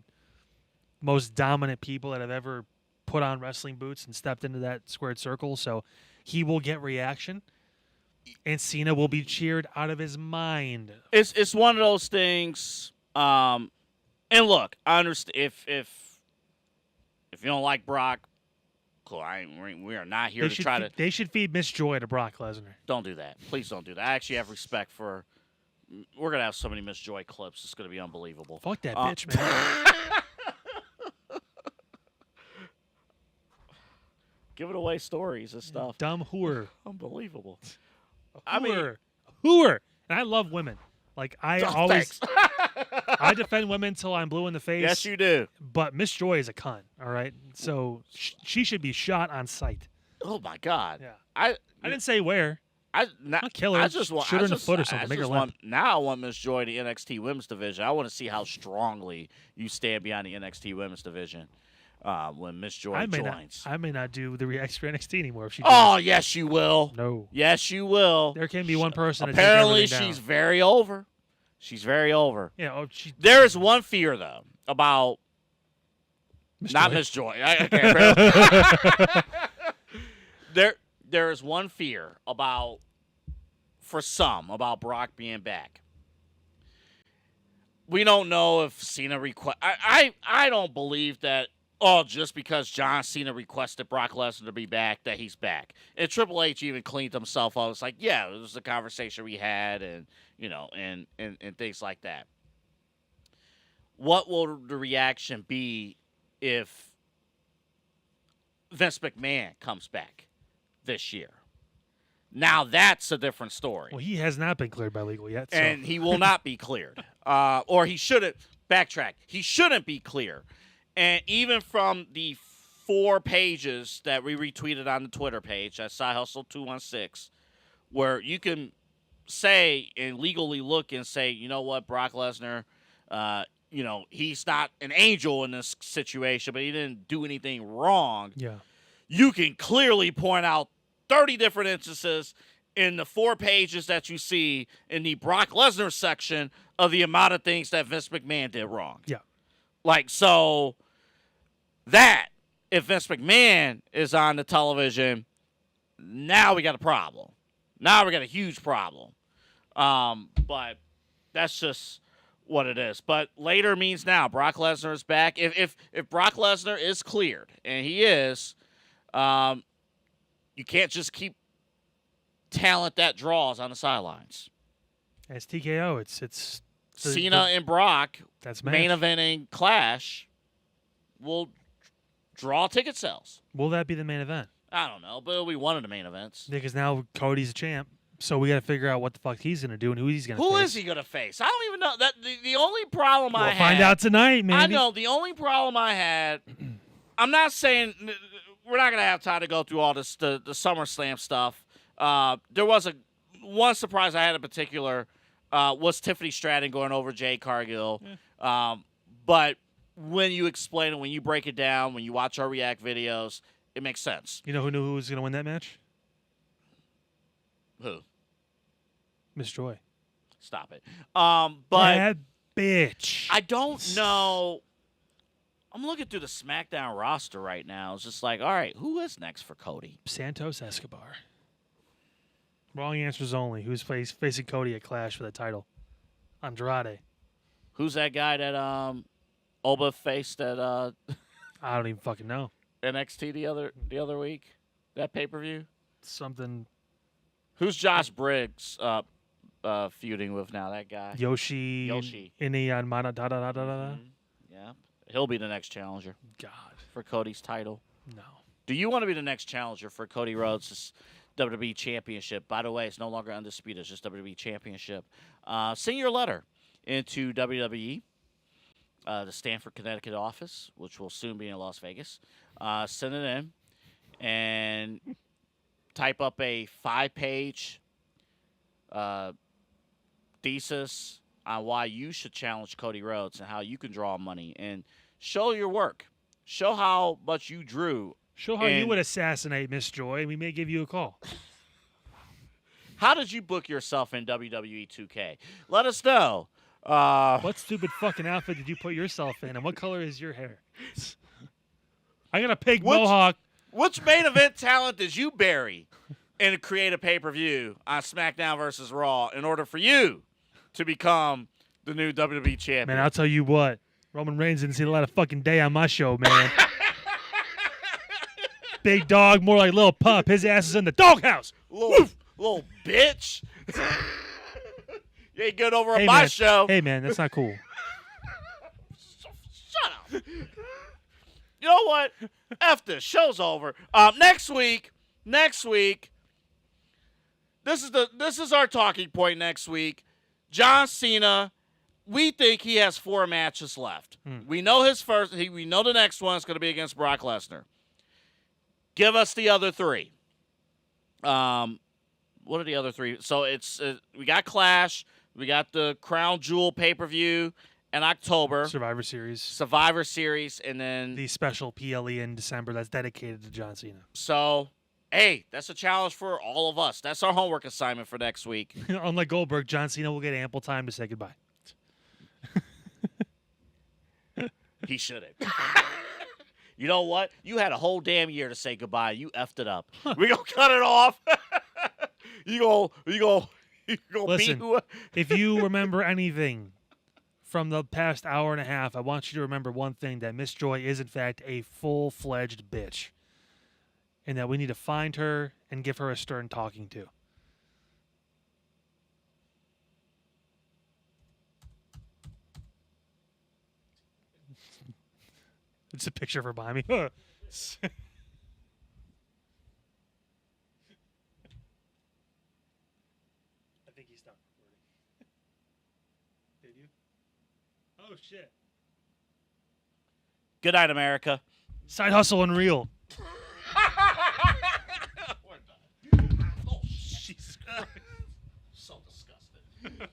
most dominant people that have ever put on wrestling boots and stepped into that squared circle. So he will get reaction. And Cena will be cheered out of his mind.
It's one of those things. And look, I understand if you don't like Brock, cool. We are not here to try to.
They should feed Miss Joy to Brock Lesnar.
Don't do that. Please don't do that. I actually have respect for. We're gonna have so many Miss Joy clips. It's gonna be unbelievable.
Fuck that bitch, man.
Giving away stories and stuff.
Dumb whore.
Unbelievable.
Whore. And I love women. Like,
Thanks.
I defend women till I'm blue in the face.
Yes, you do.
But Miss Joy is a cunt, all right? So she should be shot on sight.
Oh, my God.
Yeah.
I
didn't say where.
I'll
kill her.
I just want,
shoot her in the foot or something. Make her limp.
Now I want Miss Joy to NXT Women's Division. I want to see how strongly you stand behind the NXT Women's Division when Miss Joy joins.
I may not do the extra NXT anymore if she
Oh,
does.
yes, you will.
No.
Yes, you will.
There can be one person to
Apparently,
take everything
she's
down.
very over. She's very over.
Yeah.
There is one fear, though, about
Miss
not
Joy.
Miss Joy. Okay, there is one fear about for some about Brock being back. We don't know if Cena request. I don't believe that. Oh, just because John Cena requested Brock Lesnar to be back, that he's back. And Triple H even cleaned himself up. It's like, yeah, it was a conversation we had, and and things like that. What will the reaction be if Vince McMahon comes back this year? Now that's a different story.
Well, he has not been cleared by legal yet. So.
And he will not be cleared. Or he shouldn't. Backtrack. He shouldn't be clear. And even from the 4 pages that we retweeted on the Twitter page at Side Hustle 216, where you can say and legally look and say, you know what, Brock Lesnar, he's not an angel in this situation, but he didn't do anything wrong.
Yeah.
You can clearly point out 30 different instances in the 4 pages that you see in the Brock Lesnar section of the amount of things that Vince McMahon did wrong.
Yeah.
Like, so that, if Vince McMahon is on the television, now we got a problem. Now we got a huge problem. But that's just what it is. But later means now. Brock Lesnar is back. If Brock Lesnar is cleared, and he is, you can't just keep talent that draws on the sidelines.
As TKO, it's
Cena and Brock,
that's
main eventing clash, will draw ticket sales.
Will that be the main event?
I don't know, but it'll be one of the main events.
Because now Cody's a champ, so we got to figure out what the fuck he's gonna do and who he's gonna.
Who
face.
is he gonna face? I don't even know. That the only problem I
We'll
had.
find out tonight, man.
I know the only problem I had. I'm not saying we're not gonna have time to go through all this the SummerSlam stuff. There was one surprise I had in particular. Was Tiffany Stratton going over Jade Cargill. But when you explain it, when you break it down, when you watch our React videos, it makes sense.
You know who knew who was going to win that match?
Who?
Miss Joy.
Stop it.
But bad bitch.
I don't know. I'm looking through the SmackDown roster right now. It's just like, all right, who is next for Cody?
Santos Escobar. Wrong answers only. Who's facing Cody at Clash for the title? Andrade.
Who's that guy that Oba faced at
I don't even fucking know.
NXT the other week? That pay-per-view?
Something.
Who's Josh Briggs feuding with now? That guy.
Yoshi. Ini on Mana da da da da da.
Yeah. He'll be the next challenger.
God.
For Cody's title.
No.
Do you want to be the next challenger for Cody Rhodes' WWE Championship? By the way, it's no longer undisputed. It's just WWE Championship. Send your letter into WWE, the Stamford, Connecticut office, which will soon be in Las Vegas. Send it in and type up a 5-page thesis on why you should challenge Cody Rhodes and how you can draw money, and show your work. Show how much you drew.
Show how you would assassinate Miss Joy. We may give you a call.
How did you book yourself in WWE 2K? Let us know.
What stupid fucking outfit did you put yourself in, and what color is your hair? I got a pink mohawk.
Which main event talent did you bury and create a pay-per-view on SmackDown versus Raw in order for you to become the new WWE champion?
Man, I'll tell you what. Roman Reigns didn't see a lot of fucking day on my show, man. Big dog, more like little pup. His ass is in the doghouse.
Little bitch. You ain't good over on my show.
Hey, man, that's not cool.
Shut up. You know what? F this. Show's over. Next week, this is our talking point next week. John Cena, we think he has 4 matches left. We know his first. We know the next one is going to be against Brock Lesnar. Give us the other 3. What are the other 3? So it's we got Clash, we got the Crown Jewel pay-per-view in October,
Survivor Series,
and then
the special PLE in December that's dedicated to John Cena.
So, hey, that's a challenge for all of us. That's our homework assignment for next week.
Unlike Goldberg, John Cena will get ample time to say goodbye.
He shouldn't. You know what? You had a whole damn year to say goodbye. You effed it up. We gonna cut it off. You Gonna
Listen,
be who-
if you remember anything from the past hour and a half, I want you to remember one thing, that Miss Joy is, in fact, a full-fledged bitch. And that we need to find her and give her a stern talking to. It's a picture of her behind me. I think he stopped recording. Did you? Oh, shit.
Good night, America.
Side hustle unreal.
We're done. Oh, Jesus Christ. So disgusting.